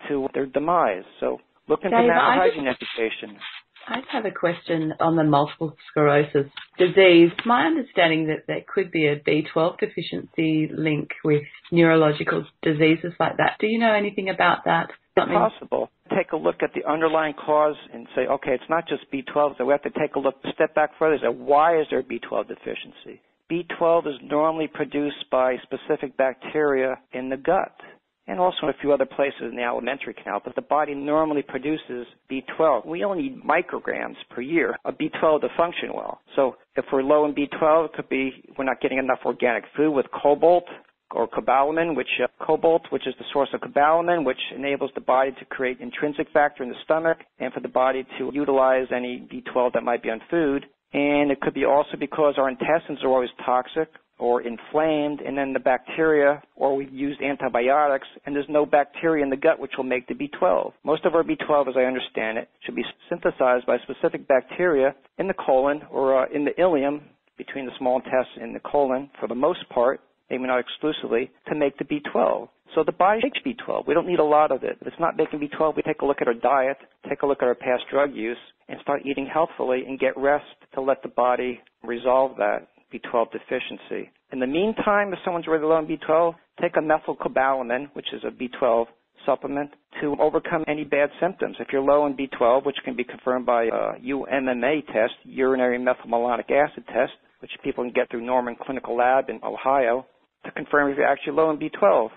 to their demise. So look into natural hygiene education. I just have a question on the multiple sclerosis disease. My understanding that there could be a B12 deficiency link with neurological diseases like that. Do you know anything about that? It's possible. Take a look at the underlying cause and say, okay, it's not just B12, so we have to take a look, step back further and say, why is there a B12 deficiency? B12 is normally produced by specific bacteria in the gut and also in a few other places in the alimentary canal, but the body normally produces B12. We only need micrograms per year of B12 to function well. So if we're low in B12, it could be we're not getting enough organic food with cobalt or cobalamin, cobalt, which is the source of cobalamin, which enables the body to create intrinsic factor in the stomach and for the body to utilize any B12 that might be on food. And it could be also because our intestines are always toxic or inflamed, and then the bacteria, or we've used antibiotics, and there's no bacteria in the gut which will make the B12. Most of our B12, as I understand it, should be synthesized by specific bacteria in the colon or in the ileum, between the small intestine and the colon, for the most part, maybe not exclusively, to make the B12. So the body makes B12. We don't need a lot of it. If it's not making B12, we take a look at our diet, take a look at our past drug use, and start eating healthfully and get rest to let the body resolve that B12 deficiency. In the meantime, if someone's really low in B12, take a methylcobalamin, which is a B12 supplement, to overcome any bad symptoms. If you're low in B12, which can be confirmed by a UMMA test, urinary methylmalonic acid test, which people can get through Norman Clinical Lab in Ohio, to confirm if you're actually low in B12.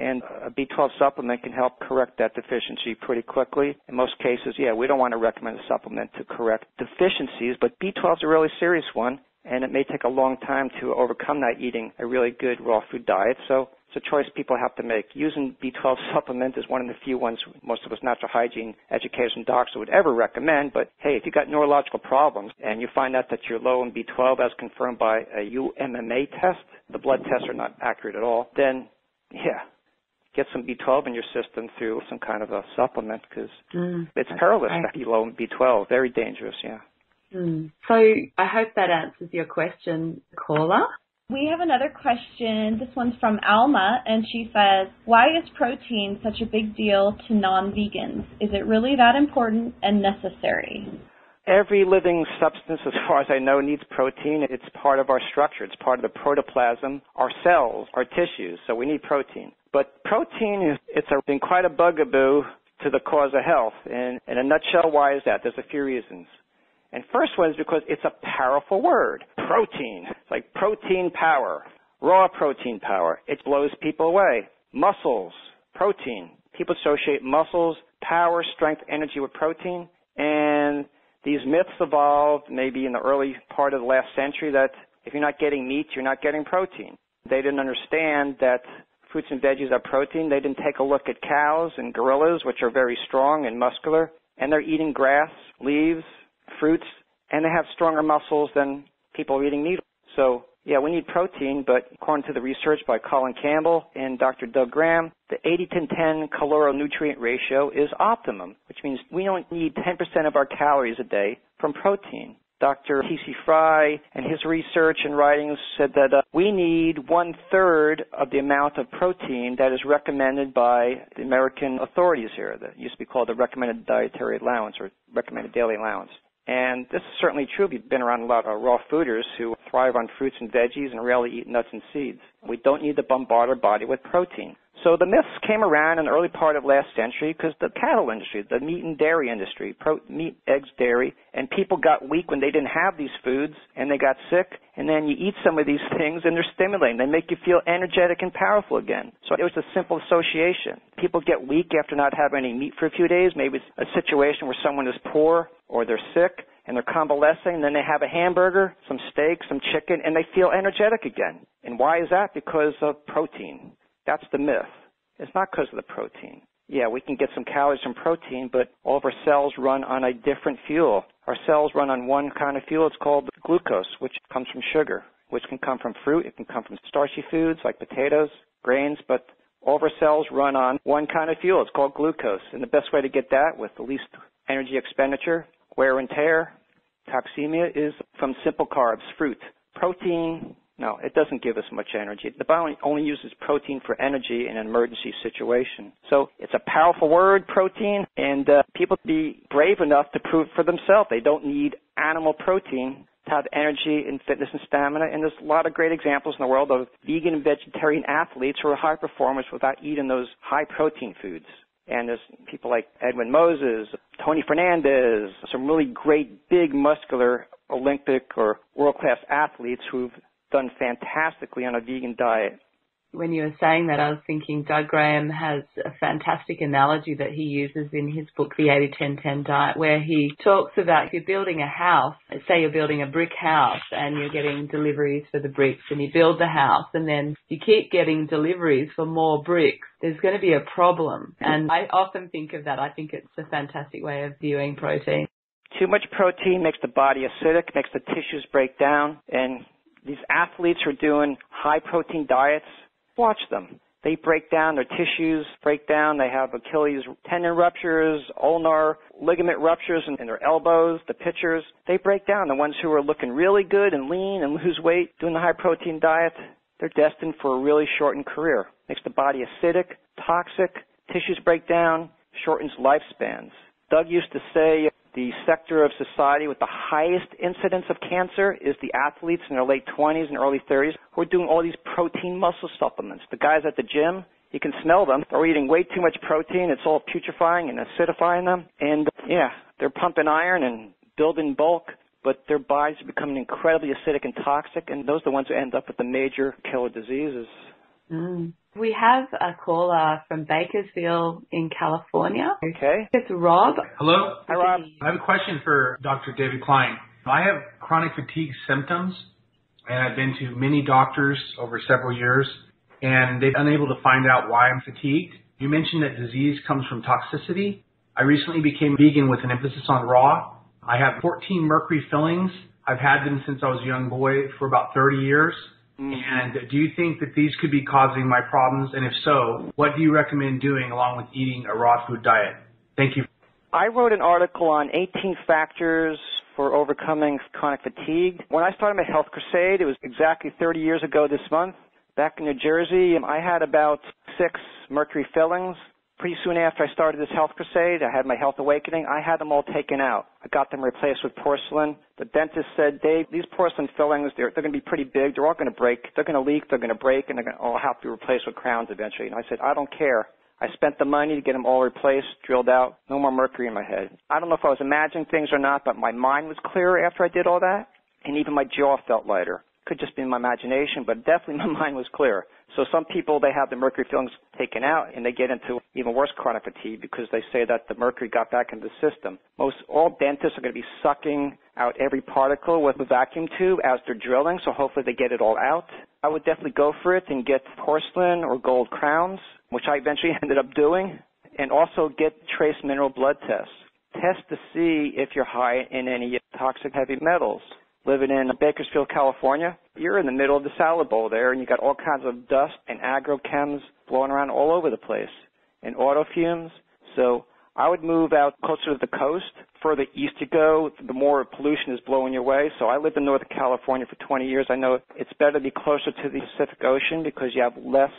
And a B12 supplement can help correct that deficiency pretty quickly. In most cases, we don't want to recommend a supplement to correct deficiencies, but B12 is a really serious one, and it may take a long time to overcome that eating a really good raw food diet. So it's a choice people have to make. Using B12 supplement is one of the few ones most of us natural hygiene education docs would ever recommend. But, hey, if you've got neurological problems and you find out that you're low in B12 as confirmed by a UMMA test, the blood tests are not accurate at all, then, get some B12 in your system through some kind of a supplement because it's perilous to be low in B12. Very dangerous, So I hope that answers your question, caller. We have another question. This one's from Alma, and she says, why is protein such a big deal to non-vegans? Is it really that important and necessary? Every living substance, as far as I know, needs protein. It's part of our structure. It's part of the protoplasm, our cells, our tissues, so we need protein. But protein, it's been quite a bugaboo to the cause of health. And in a nutshell, why is that? There's a few reasons. And first one is because it's a powerful word, protein. It's like protein power, raw protein power. It blows people away. Muscles, protein. People associate muscles, power, strength, energy with protein. And these myths evolved maybe in the early part of the last century that if you're not getting meat, you're not getting protein. They didn't understand that fruits and veggies are protein. They didn't take a look at cows and gorillas, which are very strong and muscular, and they're eating grass, leaves, fruits, and they have stronger muscles than people eating meat. So, we need protein, but according to the research by Colin Campbell and Dr. Doug Graham, the 80-10 caloronutrient ratio is optimum, which means we only need 10% of our calories a day from protein. Dr. T.C. Fry and his research and writings said that we need 1/3 of the amount of protein that is recommended by the American authorities here. That used to be called the recommended dietary allowance or recommended daily allowance. And this is certainly true. We've been around a lot of raw fooders who thrive on fruits and veggies and rarely eat nuts and seeds. We don't need to bombard our body with protein. So the myths came around in the early part of last century because the cattle industry, the meat and dairy industry, meat, eggs, dairy, and people got weak when they didn't have these foods and they got sick. And then you eat some of these things and they're stimulating. They make you feel energetic and powerful again. So it was a simple association. People get weak after not having any meat for a few days. Maybe it's a situation where someone is poor or they're sick and they're convalescing, and then they have a hamburger, some steak, some chicken, and they feel energetic again. And why is that? Because of protein. That's the myth. It's not because of the protein. Yeah, we can get some calories from protein, but all of our cells run on a different fuel. Our cells run on one kind of fuel. It's called glucose, which comes from sugar, which can come from fruit. It can come from starchy foods like potatoes, grains, but all of our cells run on one kind of fuel. It's called glucose. And the best way to get that with the least energy expenditure, wear and tear, toxemia, is from simple carbs, fruit. Protein, no, it doesn't give us much energy. The body only uses protein for energy in an emergency situation. So it's a powerful word, protein, and people be brave enough to prove it for themselves. They don't need animal protein to have energy and fitness and stamina. And there's a lot of great examples in the world of vegan and vegetarian athletes who are high performers without eating those high protein foods. And there's people like Edwin Moses, Tony Fernandez, some really great, big, muscular Olympic or world-class athletes who've done fantastically on a vegan diet. When you were saying that, I was thinking Doug Graham has a fantastic analogy that he uses in his book, The 80-10-10 Diet, where he talks about if you're building a house, say you're building a brick house and you're getting deliveries for the bricks, and you build the house and then you keep getting deliveries for more bricks, there's going to be a problem. And I often think of that. I think it's a fantastic way of viewing protein. Too much protein makes the body acidic, makes the tissues break down, and these athletes who are doing high-protein diets, watch them. They break down, their tissues break down. They have Achilles tendon ruptures, ulnar ligament ruptures in their elbows, the pitchers. They break down. The ones who are looking really good and lean and lose weight doing the high-protein diet, they're destined for a really shortened career. Makes the body acidic, toxic, tissues break down, shortens lifespans. Doug used to say the sector of society with the highest incidence of cancer is the athletes in their late 20s and early 30s who are doing all these protein muscle supplements. The guys at the gym, you can smell them. They're eating way too much protein. It's all putrefying and acidifying them. And, yeah, they're pumping iron and building bulk, but their bodies are becoming incredibly acidic and toxic, and those are the ones who end up with the major killer diseases. We have a caller from Bakersfield in California. Okay. It's Rob. Hello. Hi, Rob. I have a question for Dr. David Klein. I have chronic fatigue symptoms, and I've been to many doctors over several years, and they've been unable to find out why I'm fatigued. You mentioned that disease comes from toxicity. I recently became vegan with an emphasis on raw. I have 14 mercury fillings. I've had them since I was a young boy for about 30 years. And do you think that these could be causing my problems? And if so, what do you recommend doing along with eating a raw food diet? Thank you. I wrote an article on 18 factors for overcoming chronic fatigue. When I started my health crusade, it was exactly 30 years ago this month. Back in New Jersey, I had about 6 mercury fillings. Pretty soon after I started this health crusade, I had my health awakening. I had them all taken out. I got them replaced with porcelain. The dentist said, Dave, these porcelain fillings, they're going to be pretty big. They're all going to break. They're going to leak. They're going to break, and they're going to all have to be replaced with crowns eventually. And I said, I don't care. I spent the money to get them all replaced, drilled out, no more mercury in my head. I don't know if I was imagining things or not, but my mind was clearer after I did all that, and even my jaw felt lighter. Could just be my imagination, but definitely my mind was clear. So some people, they have the mercury fillings taken out, and they get into even worse chronic fatigue because they say that the mercury got back into the system. All dentists are going to be sucking out every particle with a vacuum tube as they're drilling, so hopefully they get it all out. I would definitely go for it and get porcelain or gold crowns, which I eventually ended up doing, and also get trace mineral blood tests. Test to see if you're high in any toxic heavy metals. Living in Bakersfield, California, you're in the middle of the salad bowl there, and you got all kinds of dust and agrochems blowing around all over the place, and auto fumes. So I would move out closer to the coast. Further east you go, the more pollution is blowing your way. So I lived in Northern California for 20 years. I know it's better to be closer to the Pacific Ocean because you have less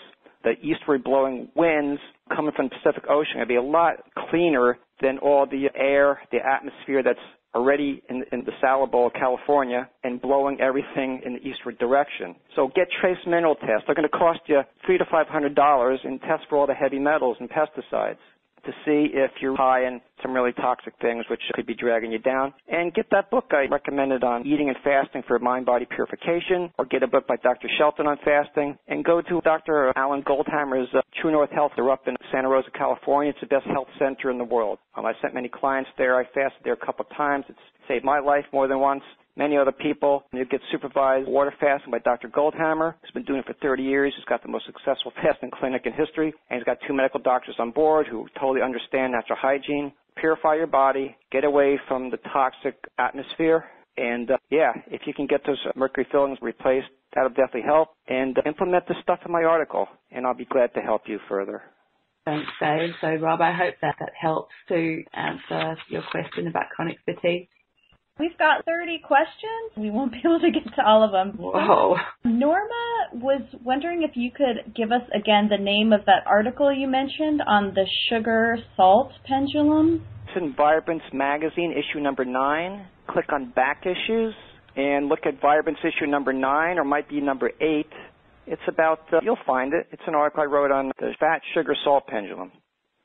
the eastward blowing winds coming from the Pacific Ocean. It'd be a lot cleaner than all the air, the atmosphere that's already in the salad bowl of California and blowing everything in the eastward direction. So get trace mineral tests. They're going to cost you $300 to $500 and test for all the heavy metals and pesticides to see if you're high in some really toxic things which could be dragging you down. And get that book I recommended on eating and fasting for mind-body purification, or get a book by Dr. Shelton on fasting, and go to Dr. Alan Goldheimer's True North Health. They're up in Santa Rosa, California. It's the best health center in the world. I sent many clients there. I fasted there a couple of times. It's saved my life more than once, many other people. You get supervised water fasting by Dr. Goldhammer. He's been doing it for 30 years. He's got the most successful fasting clinic in history, and he's got 2 medical doctors on board who totally understand natural hygiene. Purify your body, get away from the toxic atmosphere, and if you can get those mercury fillings replaced, that'll definitely help. And implement the stuff in my article, and I'll be glad to help you further. Thanks, Dave. So, Rob, I hope that helps to answer your question about chronic fatigue. We've got 30 questions. We won't be able to get to all of them. Whoa. Norma was wondering if you could give us again the name of that article you mentioned on the sugar-salt pendulum. It's in Vibrance Magazine, issue number 9. Click on back issues and look at Vibrance issue number 9, or might be number 8. It's about, you'll find it. It's an article I wrote on the fat, sugar, salt pendulum.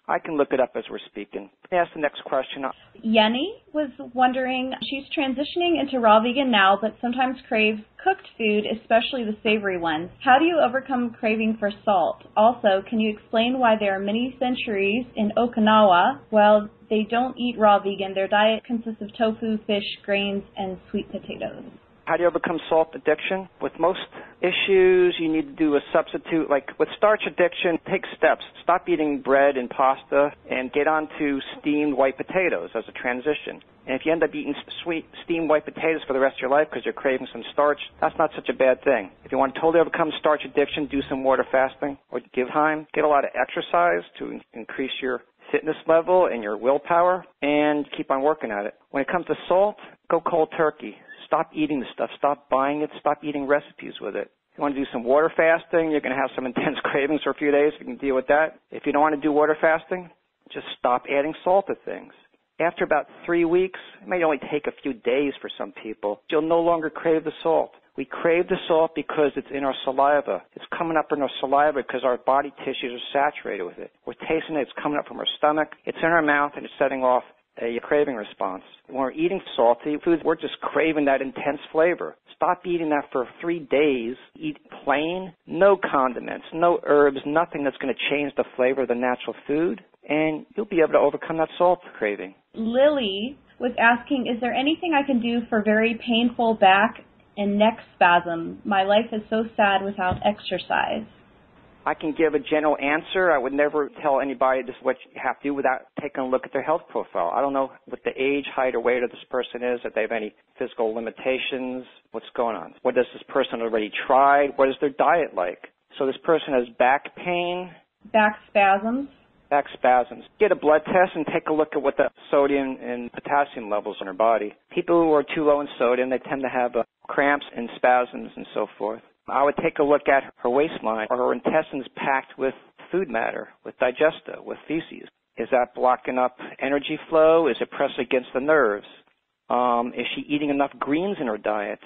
I can look it up as we're speaking. Ask the next question. Yenny was wondering, she's transitioning into raw vegan now, but sometimes craves cooked food, especially the savory ones. How do you overcome craving for salt? Also, can you explain why there are many centuries in Okinawa, while they don't eat raw vegan, their diet consists of tofu, fish, grains, and sweet potatoes? How do you overcome salt addiction? With most issues, you need to do a substitute. Like with starch addiction, take steps. Stop eating bread and pasta and get on to steamed white potatoes as a transition. And if you end up eating sweet steamed white potatoes for the rest of your life because you're craving some starch, that's not such a bad thing. If you want to totally overcome starch addiction, do some water fasting or give time. Get a lot of exercise to increase your fitness level and your willpower, and keep on working at it. When it comes to salt, go cold turkey. Stop eating the stuff. Stop buying it. Stop eating recipes with it. If you want to do some water fasting, you're going to have some intense cravings for a few days. You can deal with that. If you don't want to do water fasting, just stop adding salt to things. After about 3 weeks, it may only take a few days for some people, you'll no longer crave the salt. We crave the salt because it's in our saliva. It's coming up in our saliva because our body tissues are saturated with it. We're tasting it. It's coming up from our stomach. It's in our mouth, and it's setting off a craving response. When we're eating salty foods, we're just craving that intense flavor. Stop eating that for 3 days. Eat plain, no condiments, no herbs, nothing that's going to change the flavor of the natural food, and you'll be able to overcome that salt craving. Lily was asking, is there anything I can do for very painful back and neck spasm? My life is so sad without exercise. I can give a general answer. I would never tell anybody this is what you have to do without taking a look at their health profile. I don't know what the age, height, or weight of this person is, if they have any physical limitations, what's going on. What does this person already tried? What is their diet like? So this person has back pain. Back spasms. Back spasms. Get a blood test and take a look at what the sodium and potassium levels in her body. People who are too low in sodium, they tend to have cramps and spasms and so forth. I would take a look at her waistline. Are her intestines packed with food matter, with digesta, with feces? Is that blocking up energy flow? Is it pressing against the nerves? Is she eating enough greens in her diet?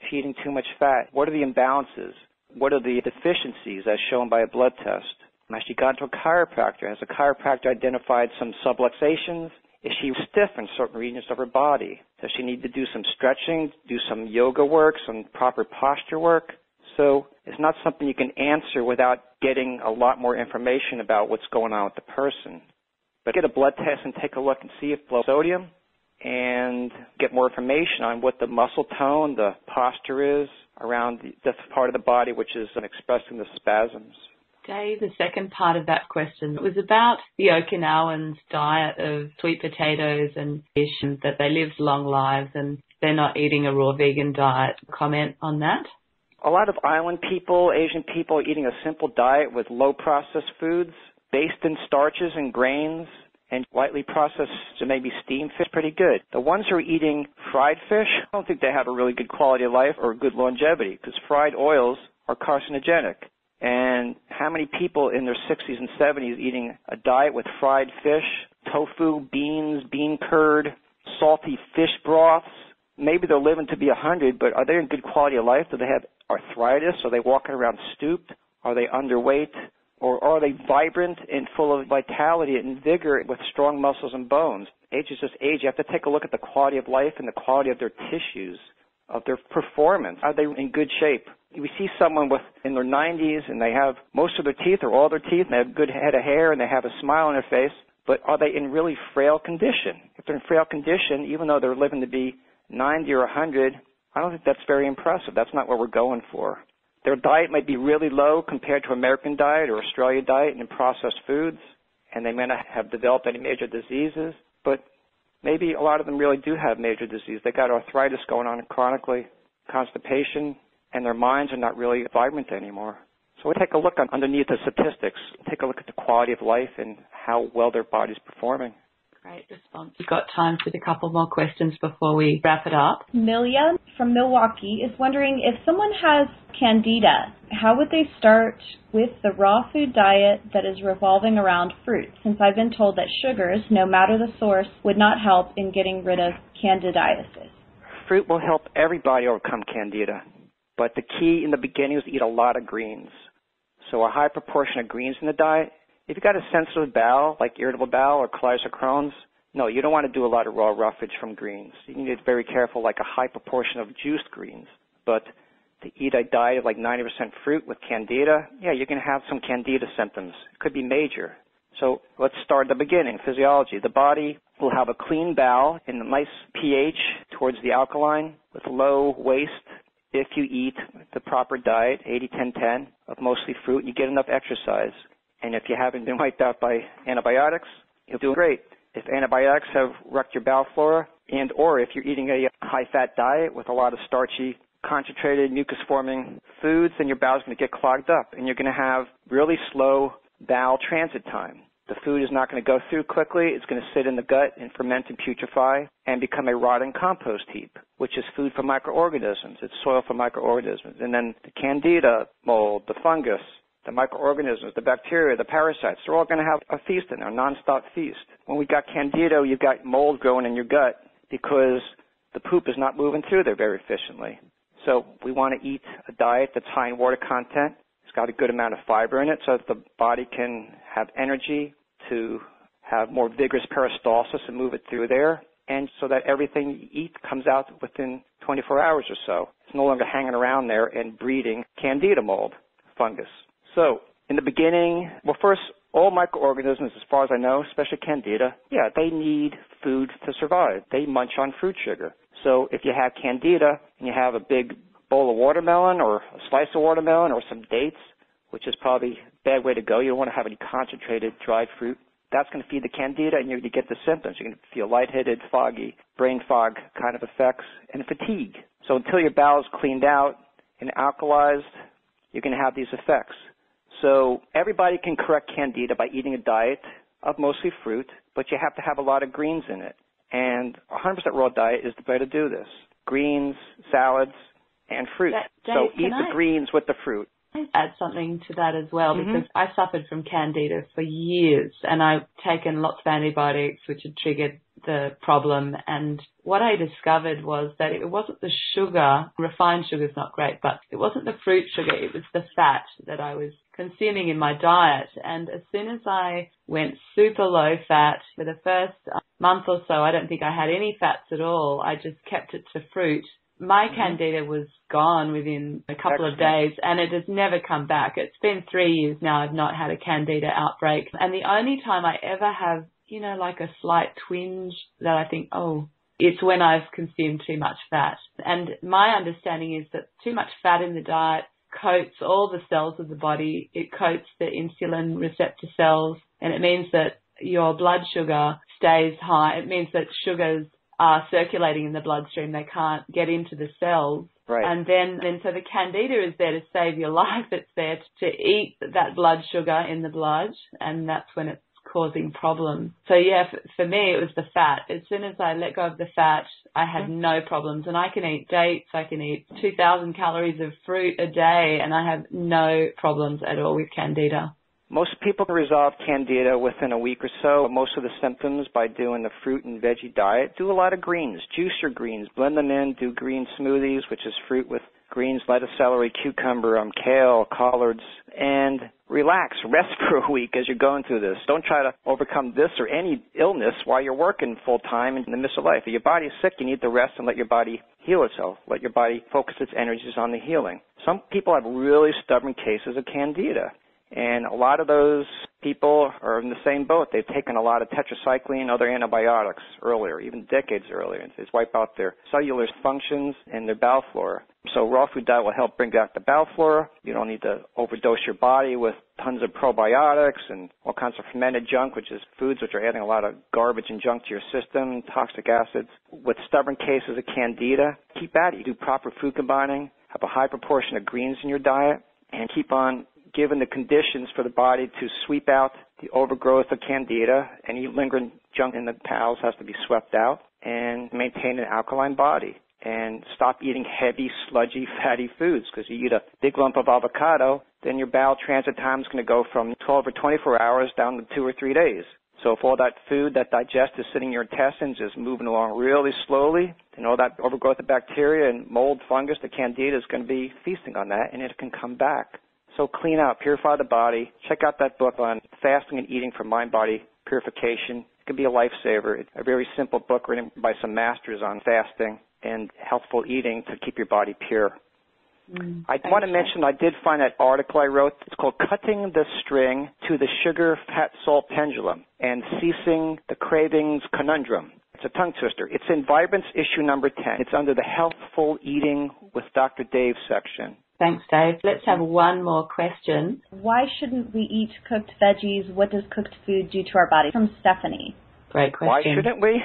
Is she eating too much fat? What are the imbalances? What are the deficiencies as shown by a blood test? Has she gone to a chiropractor? Has a chiropractor identified some subluxations? Is she stiff in certain regions of her body? Does she need to do some stretching, do some yoga work, some proper posture work? So it's not something you can answer without getting a lot more information about what's going on with the person. But get a blood test and take a look and see if low sodium, and get more information on what the muscle tone, the posture is around this part of the body which is expressing the spasms. Dave, the second part of that question was about the Okinawans' diet of sweet potatoes and fish, and that they live long lives and they're not eating a raw vegan diet. Comment on that? A lot of island people, Asian people, are eating a simple diet with low processed foods based in starches and grains, and lightly processed, so maybe steamed fish, pretty good. The ones who are eating fried fish, I don't think they have a really good quality of life or good longevity, because fried oils are carcinogenic. And how many people in their 60s and 70s eating a diet with fried fish, tofu, beans, bean curd, salty fish broths? Maybe they're living to be 100, but are they in good quality of life? Do they have arthritis? Are they walking around stooped? Are they underweight? Or are they vibrant and full of vitality and vigor with strong muscles and bones? Age is just age. You have to take a look at the quality of life and the quality of their tissues, of their performance. Are they in good shape? We see someone in their 90s and they have most of their teeth or all their teeth and they have a good head of hair and they have a smile on their face, but are they in really frail condition? If they're in frail condition, even though they're living to be 90 or 100, I don't think that's very impressive. That's not what we're going for. Their diet might be really low compared to American diet or Australian diet and in processed foods, and they may not have developed any major diseases, but maybe a lot of them really do have major disease. They got arthritis going on chronically, constipation, and their minds are not really vibrant anymore. So we take a look underneath the statistics, take a look at the quality of life and how well their body's performing. Great response. We've got time for a couple more questions before we wrap it up. Milia from Milwaukee is wondering if someone has candida, how would they start with the raw food diet that is revolving around fruit, since I've been told that sugars, no matter the source, would not help in getting rid of candidiasis. Fruit will help everybody overcome candida, but the key in the beginning is to eat a lot of greens. So a high proportion of greens in the diet. If you've got a sensitive bowel, like irritable bowel or colitis or Crohn's, no, you don't want to do a lot of raw roughage from greens. You need to be very careful, like a high proportion of juiced greens. But to eat a diet of like 90% fruit with candida, yeah, you're going to have some candida symptoms. It could be major. So let's start at the beginning, physiology. The body will have a clean bowel and a nice pH towards the alkaline with low waste if you eat the proper diet, 80-10-10, of mostly fruit, and you get enough exercise. And if you haven't been wiped out by antibiotics, you'll do great. If antibiotics have wrecked your bowel flora, and or if you're eating a high-fat diet with a lot of starchy, concentrated, mucus-forming foods, then your bowel's going to get clogged up, and you're going to have really slow bowel transit time. The food is not going to go through quickly. It's going to sit in the gut and ferment and putrefy and become a rotting compost heap, which is food for microorganisms. It's soil for microorganisms. And then the candida mold, the fungus, the microorganisms, the bacteria, the parasites, they're all going to have a feast in there, a nonstop feast. When we got candida, you've got mold growing in your gut because the poop is not moving through there very efficiently. So we want to eat a diet that's high in water content. It's got a good amount of fiber in it so that the body can have energy to have more vigorous peristalsis and move it through there, and so that everything you eat comes out within 24 hours or so. It's no longer hanging around there and breeding candida mold, fungus. So in the beginning, well, first, all microorganisms, as far as I know, especially candida, yeah, they need food to survive. They munch on fruit sugar. So if you have candida and you have a big bowl of watermelon or a slice of watermelon or some dates, which is probably a bad way to go. You don't want to have any concentrated dried fruit. That's going to feed the candida, and you're going to get the symptoms. You're going to feel lightheaded, foggy, brain fog kind of effects, and fatigue. So until your bowel's cleaned out and alkalized, you're going to have these effects. So everybody can correct candida by eating a diet of mostly fruit, but you have to have a lot of greens in it. And 100% raw diet is the way to do this. Greens, salads, and fruit. Dave, so eat the greens with the fruit. Add something to that as well, because I suffered from candida for years, and I've taken lots of antibiotics which had triggered the problem. And what I discovered was that it wasn't the sugar. Refined sugar is not great, but it wasn't the fruit sugar. It was the fat that I was consuming in my diet. And as soon as I went super low fat for the first month or so, I don't think I had any fats at all. I just kept it to fruit. My candida was gone within a couple of days, and it has never come back. It's been 3 years now I've not had a candida outbreak. And the only time I ever have, you know, like a slight twinge that I think, oh, it's when I've consumed too much fat. And my understanding is that too much fat in the diet coats all the cells of the body. It coats the insulin receptor cells, and it means that your blood sugar stays high. It means that sugars are circulating in the bloodstream. They can't get into the cells. Right. And then so the candida is there to save your life. It's there to eat that blood sugar in the blood, and that's when it's causing problems. So, yeah, for me, it was the fat. As soon as I let go of the fat, I had no problems. And I can eat dates. I can eat 2,000 calories of fruit a day, and I have no problems at all with candida. Most people can resolve candida within a week or so. Most of the symptoms by doing the fruit and veggie diet. Do a lot of greens. Juice your greens. Blend them in. Do green smoothies, which is fruit with greens, lettuce, celery, cucumber, kale, collards, and relax. Rest for a week as you're going through this. Don't try to overcome this or any illness while you're working full-time in the midst of life. If your body's sick, you need to rest and let your body heal itself. Let your body focus its energies on the healing. Some people have really stubborn cases of candida. And a lot of those people are in the same boat. They've taken a lot of tetracycline and other antibiotics earlier, even decades earlier. It's wipe out their cellular functions and their bowel flora. So raw food diet will help bring back the bowel flora. You don't need to overdose your body with tons of probiotics and all kinds of fermented junk, which is foods which are adding a lot of garbage and junk to your system, toxic acids. With stubborn cases of candida, keep at it. You do proper food combining, have a high proportion of greens in your diet, and keep on given the conditions for the body to sweep out the overgrowth of candida. Any lingering junk in the bowels has to be swept out, and maintain an alkaline body. And stop eating heavy, sludgy, fatty foods, because you eat a big lump of avocado, then your bowel transit time is going to go from 12 or 24 hours down to 2 or 3 days. So if all that food that digests is sitting in your intestines is moving along really slowly, then all that overgrowth of bacteria and mold, fungus, the candida is going to be feasting on that, and it can come back. So clean out, purify the body. Check out that book on fasting and eating for mind-body purification. It can be a lifesaver. It's a very simple book written by some masters on fasting and healthful eating to keep your body pure. I want to mention I did find that article I wrote. It's called Cutting the String to the Sugar Fat Salt Pendulum and Ceasing the Cravings Conundrum. It's a tongue twister. It's in Vibrance issue number 10. It's under the Healthful Eating with Dr. Dave section. Thanks, Dave. Let's have one more question. Why shouldn't we eat cooked veggies? What does cooked food do to our body? From Stephanie. Great question. Why shouldn't we?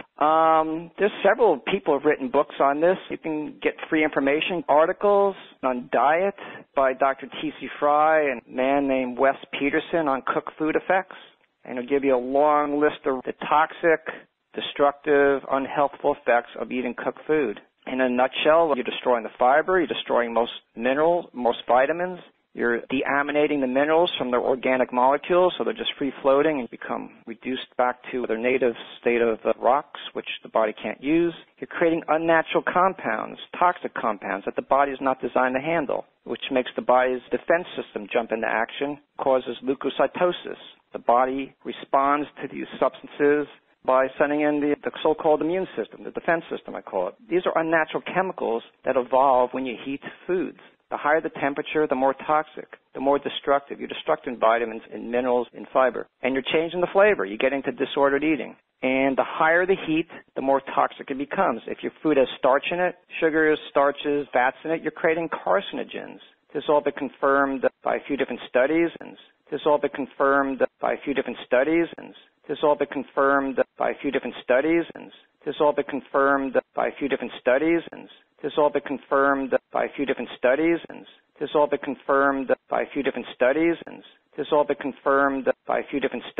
There's several people who have written books on this. You can get free information, articles on diet by Dr. T.C. Fry and a man named Wes Peterson on cooked food effects. And it'll give you a long list of the toxic, destructive, unhealthful effects of eating cooked food. In a nutshell, you're destroying the fiber, you're destroying most minerals, most vitamins. You're deaminating the minerals from their organic molecules, so they're just free-floating and become reduced back to their native state of rocks, which the body can't use. You're creating unnatural compounds, toxic compounds that the body is not designed to handle, which makes the body's defense system jump into action, causes leukocytosis. The body responds to these substances by sending in the so-called immune system, the defense system, I call it. These are unnatural chemicals that evolve when you heat foods. The higher the temperature, the more toxic, the more destructive. You're destructing vitamins and minerals and fiber. And you're changing the flavor. You get into disordered eating. And the higher the heat, the more toxic it becomes. If your food has starch in it, sugars, starches, fats in it, you're creating carcinogens. This has all been confirmed by a few different studies. This has all been confirmed by a few different studies. This has all been confirmed by a few different studies. This has all been confirmed by a few different studies. This has all been confirmed by a few different studies. This has all been confirmed by a few different studies. This has all been confirmed by a few different studies.